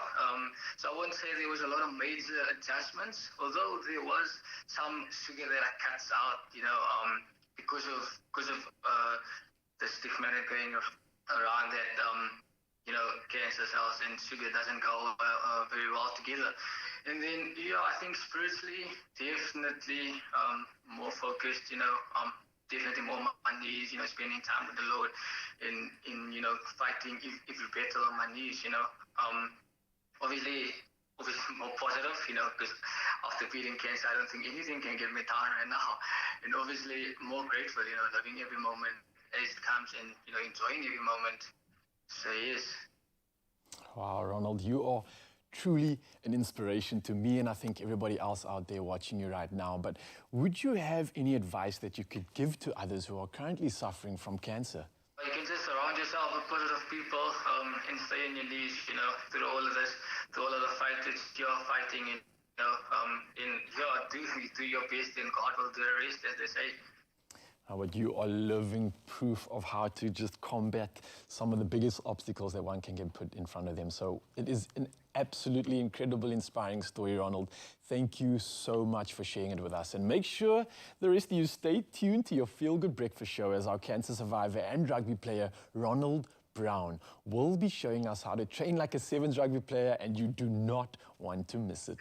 So I wouldn't say there was a lot of major adjustments, although there was some sugar that I cut out, because of the stigma going around that, cancer cells and sugar doesn't go very well together. And then, yeah, I think spiritually, definitely more focused, definitely more on my knees, spending time with the Lord in fighting every battle on my knees, obviously more positive, because after beating cancer, I don't think anything can get me down right now. And obviously more grateful, loving every moment as it comes and, enjoying every moment. So yes. Wow, Ronald, you are truly an inspiration to me and I think everybody else out there watching you right now. But would you have any advice that you could give to others who are currently suffering from cancer? You can just surround yourself with positive people and stay on your knees, through all of this, through all of the fight that you're fighting, and do your best and God will do the rest, as they say. But you are living proof of how to just combat some of the biggest obstacles that one can get put in front of them. So it is an absolutely incredible, inspiring story, Ronald. Thank you so much for sharing it with us. And make sure the rest of you stay tuned to your Feel Good Breakfast show as our cancer survivor and rugby player, Ronald Brown, will be showing us how to train like a sevens rugby player, and you do not want to miss it.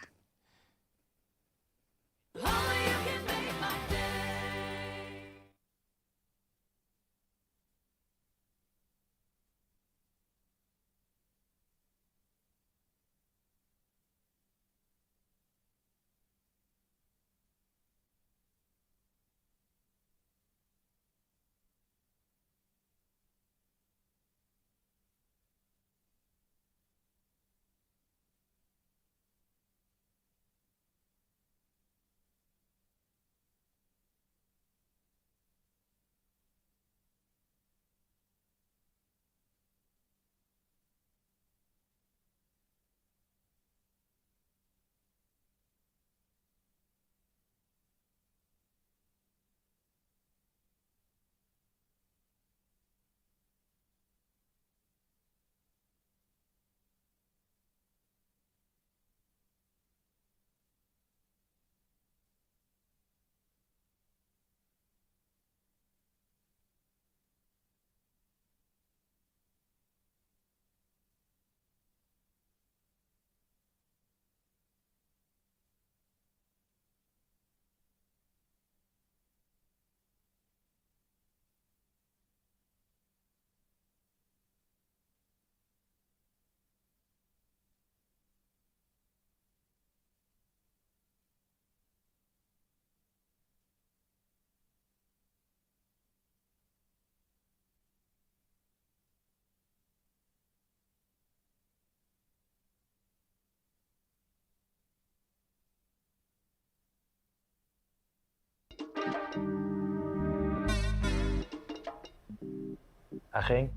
Acheng.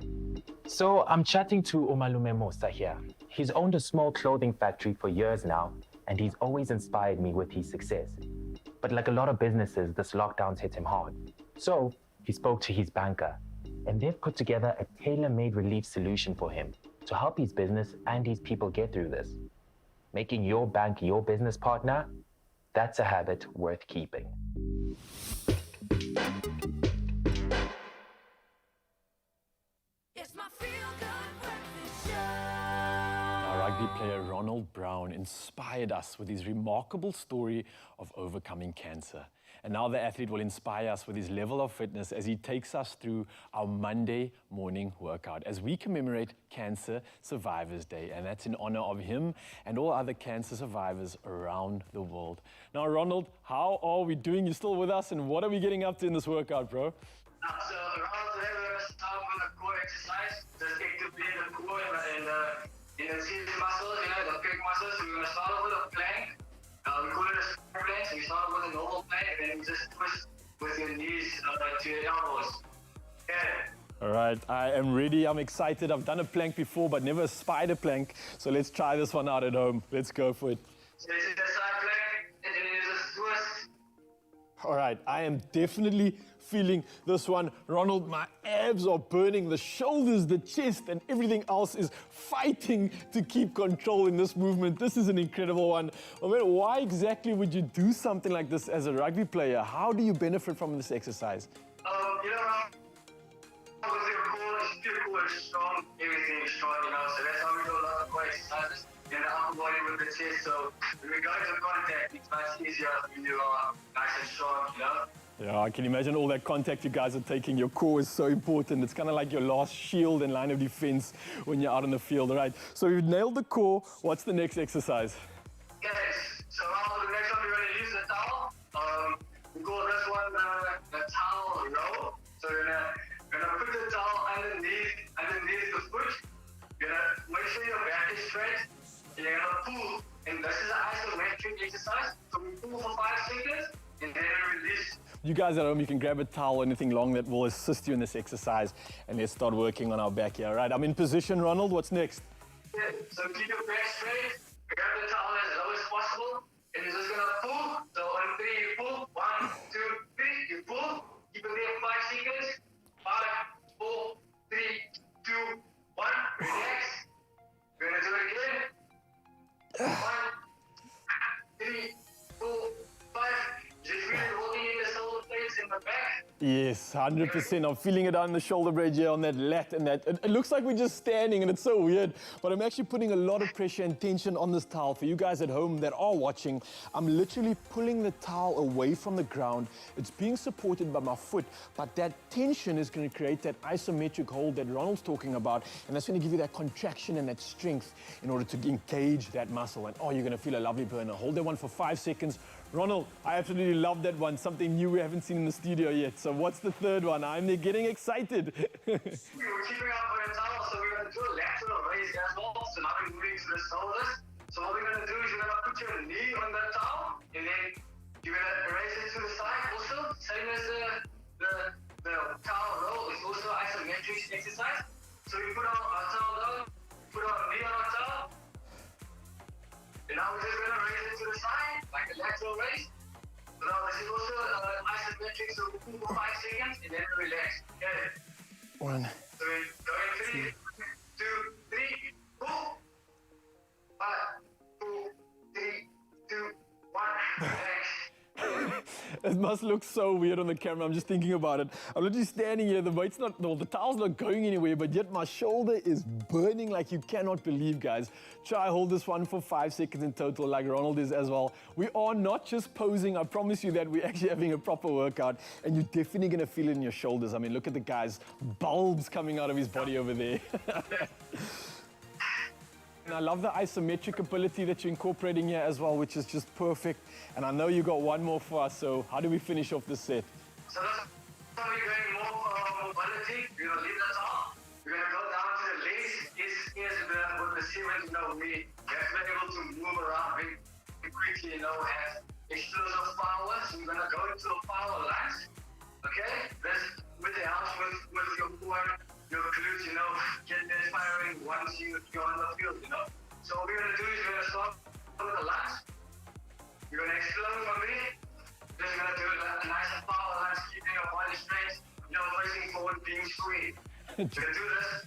So I'm chatting to Umalume Musa here. He's owned a small clothing factory for years now, and he's always inspired me with his success. But like a lot of businesses, this lockdown's hit him hard. So he spoke to his banker, and they've put together a tailor-made relief solution for him to help his business and his people get through this. Making your bank your business partner, that's a habit worth keeping. Our rugby player Ronald Brown inspired us with his remarkable story of overcoming cancer. And now the athlete will inspire us with his level of fitness as he takes us through our Monday morning workout as we commemorate Cancer Survivors Day. And that's in honor of him and all other cancer survivors around the world. Now, Ronald, how are we doing? You still with us? And what are we getting up to in this workout, bro? So Ronald, today we're going to start with a core exercise. Just activate the core and the seated muscles, the pec muscles. So we're going to start off with a plank. We call it a square plank. So you start off with a normal plank and then you just twist with your knees to your elbows. Okay. All right, I am ready. I'm excited. I've done a plank before, but never a spider plank. So let's try this one out at home. Let's go for it. So this is the side plank and then you just twist. All right, I am definitely feeling this one. Ronald, my abs are burning, the shoulders, the chest, and everything else is fighting to keep control in this movement. This is an incredible one. I mean, why exactly would you do something like this as a rugby player? How do you benefit from this exercise? Your core is strong, everything is strong, so that's how we do a lot of core exercises in the upper body with the chest. So when we go into contact, it's much easier when you are nice and strong, Yeah, I can imagine all that contact you guys are taking. Your core is so important. It's kind of like your last shield and line of defense when you're out on the field, all right? So you've nailed the core. What's the next exercise? Yes, so now the next one we're going to use the towel. We call this one the towel row. So we're going to put the towel underneath the foot. You're going to make sure your back is straight. And you're going to pull. And this is an isometric exercise. So we pull for 5 seconds and then we release. You guys at home, you can grab a towel, anything long that will assist you in this exercise. And let's start working on our back here. All right, I'm in position, Ronald. What's next? Yeah, so keep your back straight. Grab the towel as low as possible. And you're just going to pull. So on 3, you pull. 1, 2, 3, you pull. Keep it there 5 seconds. 5, 4, 3, 2, 1. Relax. We're going to do it again. 1, 3, 4, 5. Just really holding in the shoulder blades in the back. Yes, 100%. I'm feeling it on the shoulder blade here, on that lat and that. It looks like we're just standing and it's so weird, but I'm actually putting a lot of pressure and tension on this towel. For you guys at home that are watching, I'm literally pulling the towel away from the ground. It's being supported by my foot, but that tension is going to create that isometric hold that Ronald's talking about, and that's going to give you that contraction and that strength in order to engage that muscle. And oh, you're going to feel a lovely burner. Hold that one for 5 seconds. Ronald, I absolutely love that one. Something new we haven't seen in the studio yet. So what's the third one? I'm getting excited. We're keeping up with the towel, so we're going to do a lateral raise as well. So now we're moving to the shoulders. So what we're going to do is you're going to put your knee on the towel, and then you're going to raise it to the side also. Same as the towel roll. It's also isometric exercise. So we put our towel down, put our knee on our towel. And now we're just going to raise it to the side, like a lateral raise. So now this is also isometric, so we pull for 5 seconds and then we relax. Okay. 1. So we go in 3, 2, 3, pull. 5, 4, 3, 2, 1, relax. It must look so weird on the camera. I'm just thinking about it. I'm literally standing here. The weight's not, no, the towel's not going anywhere, but yet my shoulder is burning like you cannot believe, guys. Try hold this one for 5 seconds in total, like Ronald is as well. We are not just posing. I promise you that we're actually having a proper workout, and you're definitely going to feel it in your shoulders. I mean, look at the guy's bulbs coming out of his body over there. And I love the isometric ability that you're incorporating here as well, which is just perfect. And I know you got one more for us, so how do we finish off this set? So that's how we're going more for mobility. We're going to leave the top. We're going to go down to the legs. Here's with the series, we have been able to move around very quickly, have explosive power. So we're going to go into a power lunge. Okay? This with the help with your core your glutes, get inspiring once you're on the field, So what we're going to do is we're going to start with the lunge. You're going to explode from there. Just going to do a nice and power lunge, keeping your body straight, facing forward, being square. You're going to do this.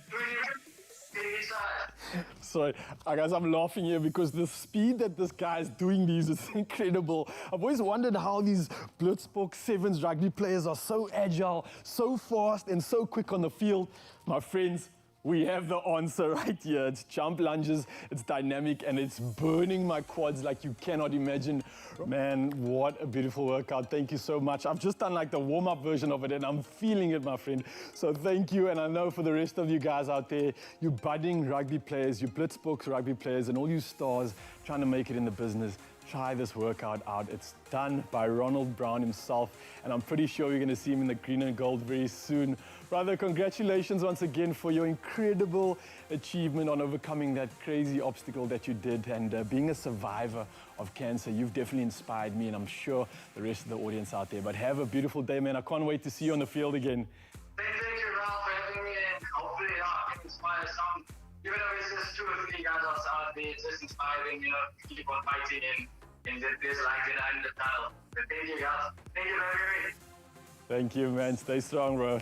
Sorry, guys, I'm laughing here because the speed that this guy is doing these is incredible. I've always wondered how these Blitzboks Sevens rugby players are so agile, so fast, and so quick on the field. My friends, we have the answer right here. It's jump lunges, it's dynamic, and it's burning my quads like you cannot imagine. Man, what a beautiful workout. Thank you so much. I've just done like the warm-up version of it, and I'm feeling it, my friend. So thank you, and I know for the rest of you guys out there, you budding rugby players, you Blitzboks rugby players, and all you stars trying to make it in the business, try this workout out. It's done by Ronald Brown himself, and I'm pretty sure you're going to see him in the green and gold very soon. Brother, congratulations once again for your incredible achievement on overcoming that crazy obstacle that you did, and being a survivor of cancer. You've definitely inspired me, and I'm sure the rest of the audience out there. But have a beautiful day, man. I can't wait to see you on the field again. Thank you, Ralph, for having me, and hopefully I can inspire some. Even though it's just 2 or 3 guys out there, it's just inspiring, to keep on fighting, and there's light in the end of the tunnel. But thank you, guys. Thank you very much. Thank you, man. Stay strong, bro.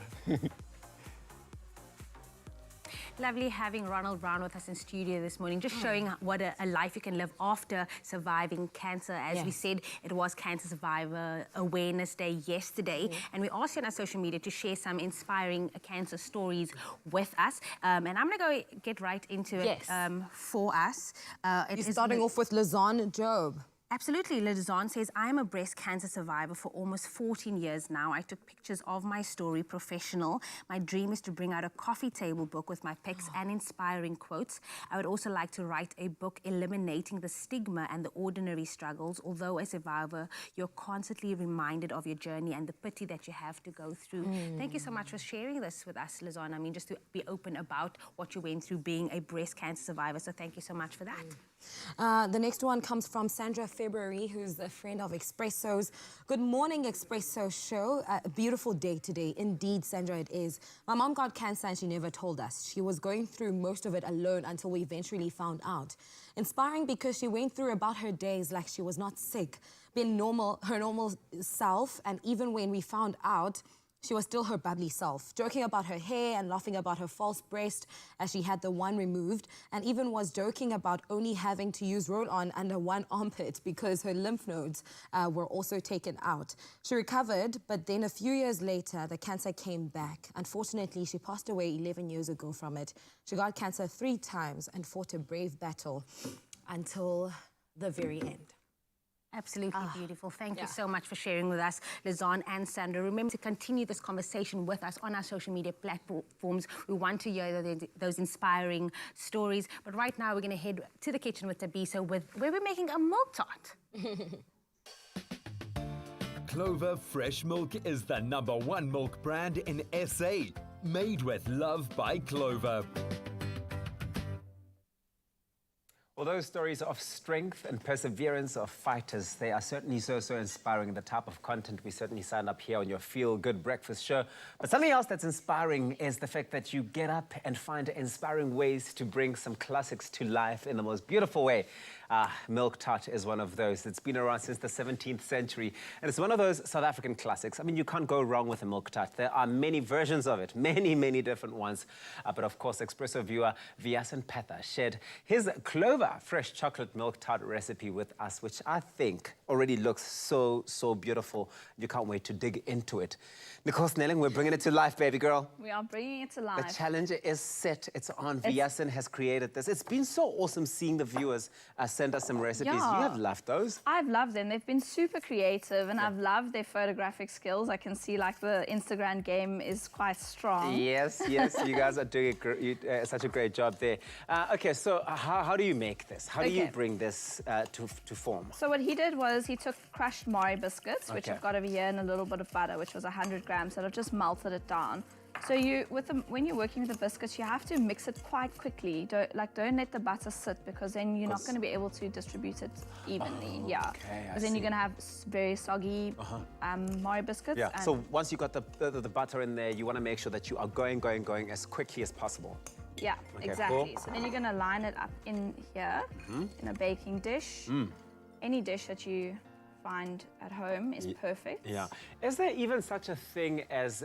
Lovely having Ronald Brown with us in studio this morning, just showing what a life you can live after surviving cancer. As we said, it was Cancer Survivor Awareness Day yesterday, and we asked you on our social media to share some inspiring cancer stories with us. And I'm going to go get right into it for us. You're starting off with Lazan Job. Absolutely. Lizanne says, I am a breast cancer survivor for almost 14 years now. I took pictures of my story, professional. My dream is to bring out a coffee table book with my pics and inspiring quotes. I would also like to write a book eliminating the stigma and the ordinary struggles. Although a survivor, you're constantly reminded of your journey and the pity that you have to go through. Thank you so much for sharing this with us, Lizanne. I mean, just to be open about what you went through being a breast cancer survivor. So thank you so much for that. The next one comes from Sandra February, who's a friend of Expresso's. Good morning, Expresso show. A beautiful day today. Indeed, Sandra, it is. My mom got cancer and she never told us. She was going through most of it alone until we eventually found out. Inspiring because she went through about her days like she was not sick, being her normal self, and even when we found out, she was still her bubbly self, joking about her hair and laughing about her false breast as she had the one removed, and even was joking about only having to use roll-on under one armpit because her lymph nodes were also taken out. She recovered, but then a few years later, the cancer came back. Unfortunately, she passed away 11 years ago from it. She got cancer 3 times and fought a brave battle until the very end. Absolutely beautiful. Thank you so much for sharing with us, Lizanne and Sandra. Remember to continue this conversation with us on our social media platforms. We want to hear those inspiring stories. But right now, we're going to head to the kitchen with Tabiso, where we're making a milk tart. Clover Fresh Milk is the #1 milk brand in SA. Made with love by Clover. Well, those stories of strength and perseverance of fighters, they are certainly so inspiring. The type of content we certainly sign up here on your Feel Good Breakfast show. But something else that's inspiring is the fact that you get up and find inspiring ways to bring some classics to life in the most beautiful way. Milk tart is one of those. It's been around since the 17th century, and it's one of those South African classics. I mean, you can't go wrong with a milk tart. There are many versions of it, many different ones. But of course, Expresso viewer Viasan Patha shared his Clover Fresh chocolate milk tart recipe with us, which I think already looks so beautiful. You can't wait to dig into it. Nicole Snelling, we're bringing it to life, baby girl. We are bringing it to life. The challenge is set. It's on. Viasan has created this. It's been so awesome seeing the viewers send us some recipes. Yeah. You have loved those. I've loved them. They've been super creative, and I've loved their photographic skills. I can see like the Instagram game is quite strong. Yes, you guys are doing such a great job there. Okay, so how do you make this? How do you bring this to form? So what he did was he took crushed Mari biscuits, which I've got over here, and a little bit of butter, which was 100 grams, so I've just melted it down. So when you're working with the biscuits, you have to mix it quite quickly. Don't let the butter sit, because then you're not going to be able to distribute it evenly. Okay, because then you're going to have very soggy Mari biscuits. Yeah. So once you got the butter in there, you want to make sure that you are going as quickly as possible. Yeah, Okay, exactly. cool. So then you're going to line it up in here in a baking dish. Any dish that you find at home is perfect. Yeah. Is there even such a thing as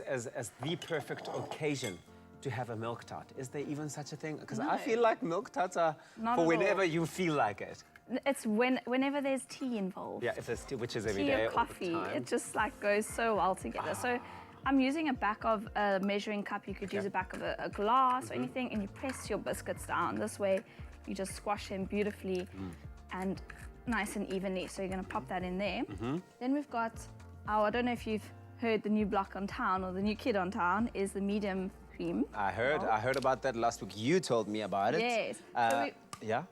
the perfect occasion to have a milk tart? Is there even such a thing? Because I feel like milk tarts are Not for at whenever all. you feel like it. It's whenever there's tea involved. Yeah, if there's tea, which is every Tea day or all coffee, the time. it just like goes so well together. So I'm using a back of a measuring cup. You could use a back of a glass or anything, and you press your biscuits down. This way, you just squash them beautifully and nice and evenly. So you're going to pop that in there. Then we've got I don't know if you've heard the new block on town, or the new kid on town is the medium cream. I heard about that last week. You told me about it. Yes. Yeah.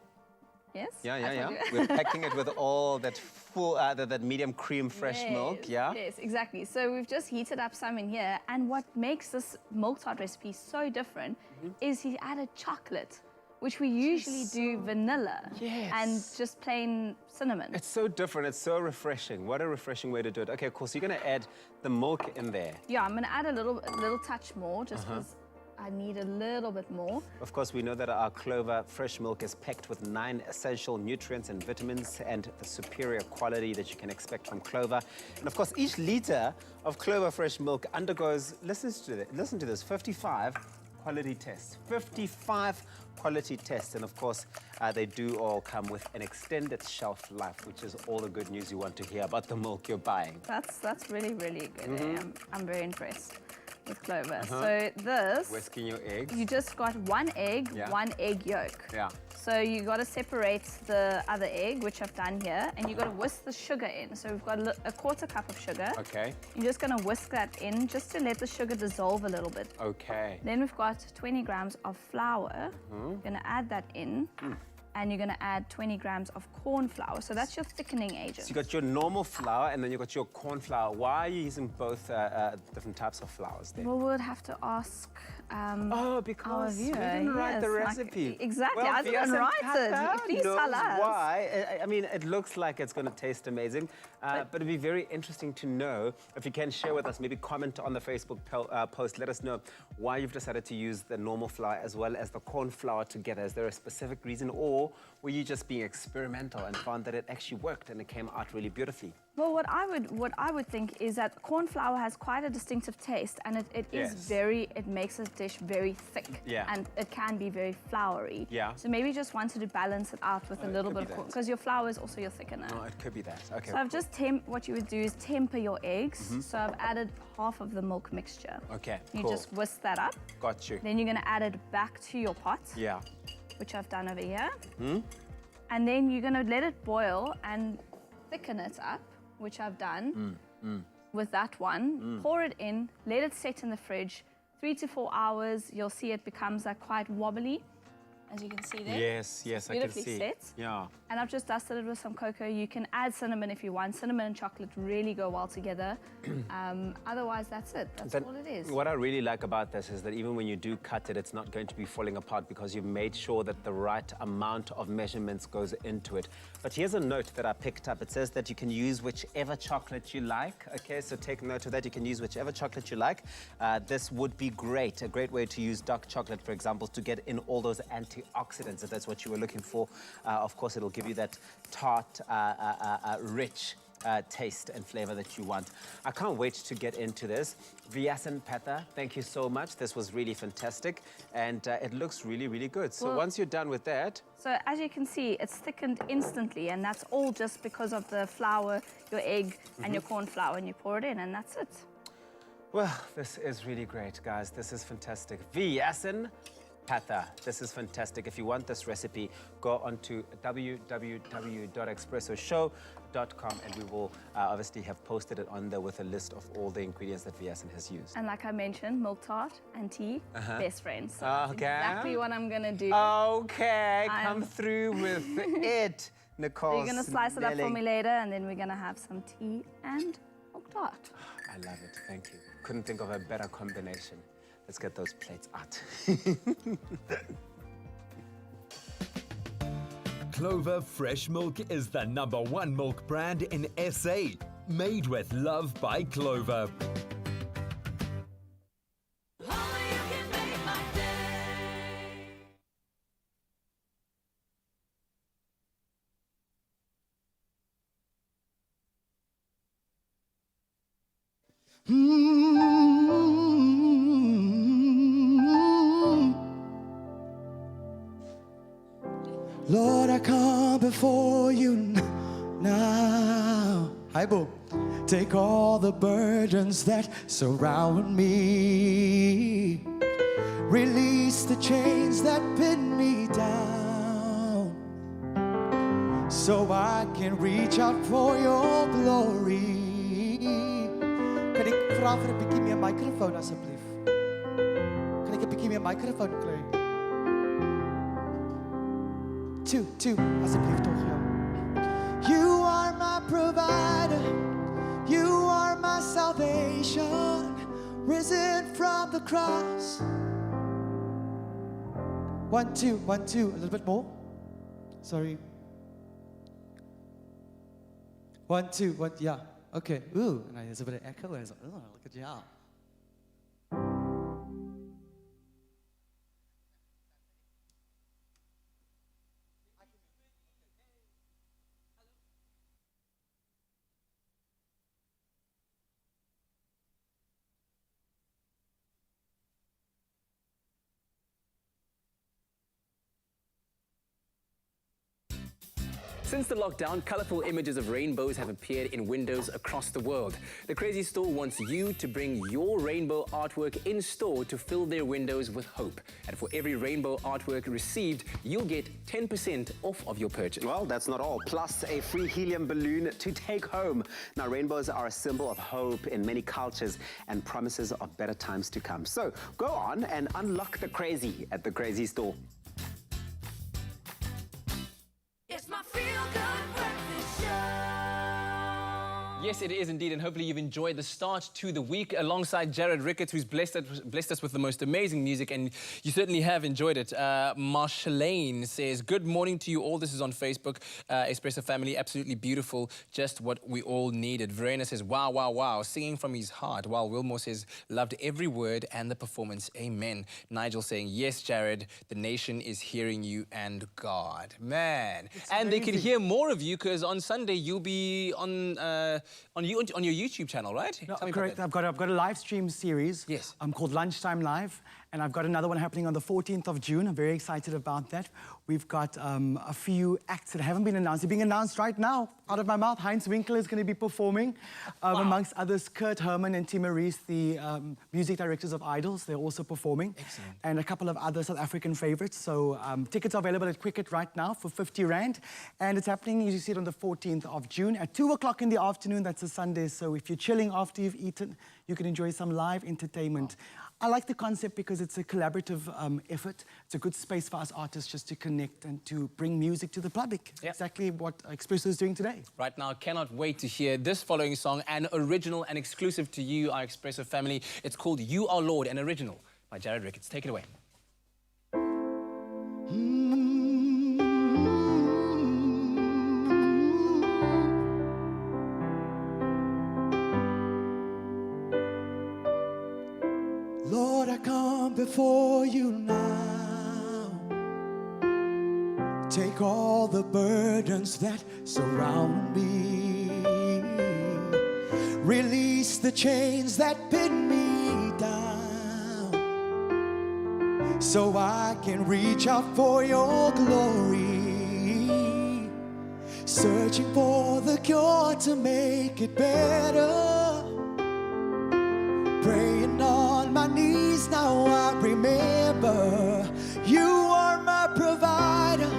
Yes? Yeah. We're packing it with all that full, that medium cream fresh milk, yeah? Yes, exactly. So we've just heated up some in here, and what makes this milk tart recipe so different is he added chocolate, which we usually do vanilla and just plain cinnamon. It's so different, it's so refreshing. What a refreshing way to do it. Okay, cool, so you're gonna add the milk in there. Yeah, I'm gonna add a little touch more, just because I need a little bit more. Of course, we know that our Clover fresh milk is packed with 9 essential nutrients and vitamins and the superior quality that you can expect from Clover. And of course, each liter of Clover fresh milk undergoes, listen to this, 55 quality tests. 55 quality tests. And of course, they do all come with an extended shelf life, which is all the good news you want to hear about the milk you're buying. That's really, really good. I'm very impressed with Clover. So this... Whisking your eggs. You just got 1 egg, 1 egg yolk. Yeah. So you got to separate the other egg, which I've done here, and you got to whisk the sugar in. So we've got a 1/4 cup of sugar. Okay. You're just going to whisk that in just to let the sugar dissolve a little bit. Okay. Then we've got 20 grams of flour. You're going to add that in. And you're going to add 20 grams of corn flour. So that's your thickening agent. So you got your normal flour and then you got your corn flour. Why are you using both different types of flours there? Well, we'll have to ask because our you viewer. didn't write the Yes, recipe. Exactly, Well, I didn't write it. Please tell us. Why? I mean, it looks like it's going to taste amazing, but it'd be very interesting to know if you can share with us, maybe comment on the Facebook post, let us know why you've decided to use the normal flour as well as the corn flour together. Is there a specific reason, or were you just being experimental and found that it actually worked and it came out really beautifully? Well, what I would think is that corn flour has quite a distinctive taste, and it makes a dish very thick. Yeah. And it can be very floury. Yeah. So maybe just wanted to balance it out with a little bit of corn, because your flour is also your thickener. Oh, it could be that. Okay. So I've just what you would do is temper your eggs. So I've added half of the milk mixture. Okay, You cool. just whisk that up. Got you. Then you're going to add it back to your pot. Yeah. Which I've done over here. And then you're going to let it boil and thicken it up, which I've done with that one. Pour it in, let it set in the fridge. 3 to 4 hours, you'll see it becomes like quite wobbly, as you can see there. Yes, I can beautifully see. set. Yeah. And I've just dusted it with some cocoa. You can add cinnamon if you want. Cinnamon and chocolate really go well together. Otherwise, that's it. That's all it is. What I really like about this is that even when you do cut it, it's not going to be falling apart because you've made sure that the right amount of measurements goes into it. But here's a note that I picked up. It says that you can use whichever chocolate you like. Okay, so take note of that. You can use whichever chocolate you like. This would be great. A great way to use dark chocolate, for example, to get in all those antioxidants, if that's what you were looking for. Of course, it'll give you that tart, rich taste and flavor that you want. I can't wait to get into this. Vyasan Patha, thank you so much. This was really fantastic, and it looks really, really good. So Well, once you're done with that... So as you can see, it's thickened instantly, and that's all just because of the flour, your egg, and your corn flour, and you pour it in, and that's it. Well, this is really great, guys. This is fantastic. Vyasan Patha. This is fantastic. If you want this recipe, go onto www.expressoshow.com, and we will obviously have posted it on there with a list of all the ingredients that Vyasan has used. And like I mentioned, milk tart and tea, best friends. So Okay. that's exactly what I'm gonna do. Okay, come through with it, Nicole. You're gonna slice it up for me later, and then we're gonna have some tea and milk tart. I love it. Thank you. Couldn't think of a better combination. Let's get those plates out. Clover Fresh Milk is the #1 milk brand in SA. Made with love by Clover. Lord, I come before you now. Hi, Bo. Take all the burdens that surround me. Release the chains that pin me down, so I can reach out for your glory. Kan ek vra vir 'n bietjie meer microfoon asseblief? Kan ek 'n bietjie meer microfoon kry? Two, asseblief tog, ja. You are my provider, you are my salvation, risen from the cross. 1, 2, 1, 2, a little bit more. Sorry. 1, 2, 1, yeah. Okay. Ooh, and there's a bit of echo. I was like, oh, look at you. Since the lockdown, colorful images of rainbows have appeared in windows across the world. The Crazy Store wants you to bring your rainbow artwork in store to fill their windows with hope. And for every rainbow artwork received, you'll get 10% off of your purchase. Well, that's not all. Plus a free helium balloon to take home. Now, rainbows are a symbol of hope in many cultures and promises of better times to come. So go on and unlock the crazy at the Crazy Store. It's my feel-good breakfast show. Yes, it is indeed, and hopefully you've enjoyed the start to the week alongside Jared Ricketts, who's blessed us with the most amazing music, and you certainly have enjoyed it. Marshallane says, good morning to you all. This is on Facebook. Expresso family, absolutely beautiful, just what we all needed. Verena says, wow, wow, wow, singing from his heart. While Wilmore says, loved every word and the performance. Amen. Nigel saying, yes, Jared, the nation is hearing you and God. Man. And they can hear more of you because on Sunday you'll be on your YouTube channel, right? No, correct. I've got a live stream series. Yes. Called Lunchtime Live, and I've got another one happening on the 14th of June. I'm very excited about that. We've got a few acts that haven't been announced. They're being announced right now, out of my mouth. Heinz Winkler is going to be performing, amongst others. Kurt Herman and Tim Maurice, the music directors of Idols, they're also performing. Excellent. And a couple of other South African favorites. So tickets are available at Quicket right now for 50 Rand. And it's happening, as you see it, on the 14th of June at 2 o'clock in the afternoon. That's a Sunday. So if you're chilling after you've eaten, you can enjoy some live entertainment. I like the concept because it's a collaborative effort. It's a good space for us artists just to connect and to bring music to the public. Yep. Exactly what Expresso is doing today. Right now, cannot wait to hear this following song, an original and exclusive to you, our Expresso family. It's called You Are Lord, an original by Jared Ricketts. Take it away. Lord, I come before you now. Take all the burdens that surround me. Release the chains that pin me down, so I can reach out for your glory. Searching for the cure to make it better. Praying on my knees, now I remember you are my provider,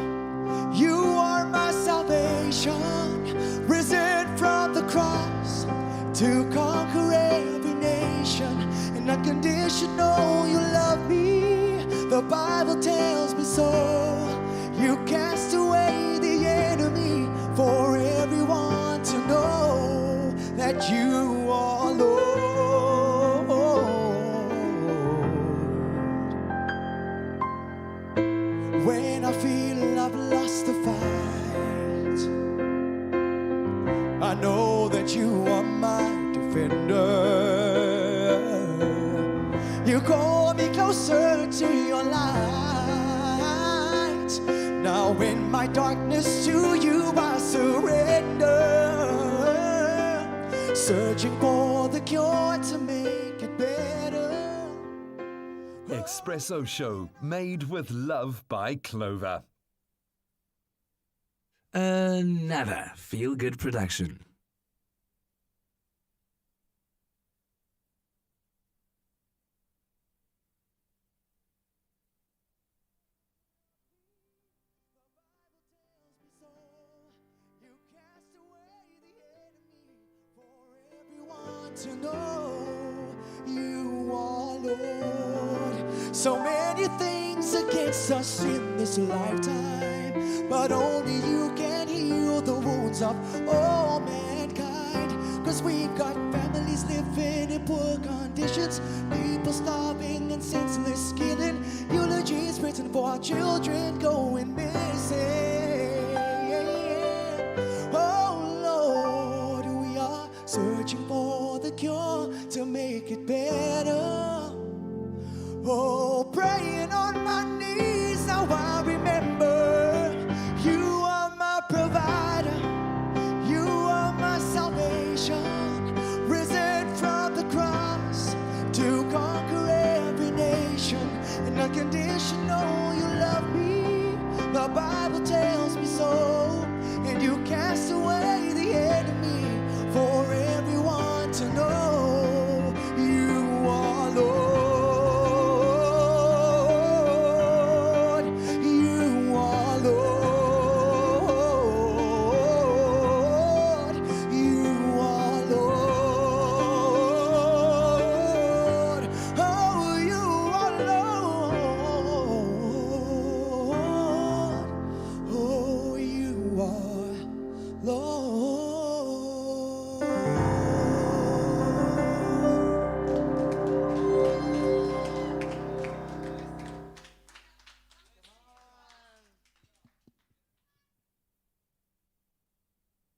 you are my salvation, risen from the cross to conquer every nation. And unconditional, you love me, the Bible tells me so. You cast away the enemy for everyone to know that you are Lord. know that you are my defender. You call me closer to your light. Now in my darkness to you I surrender. Searching for the cure to make it better. Expresso Show, made with love by Clover. Another feel-good production. To know you are Lord. So many things against us in this lifetime, but only you can heal the wounds of all mankind. Cause we got families living in poor conditions, people starving and senseless killing, eulogies written for our children going missing. Oh Lord, we are searching for the cure to make it better. Oh, pray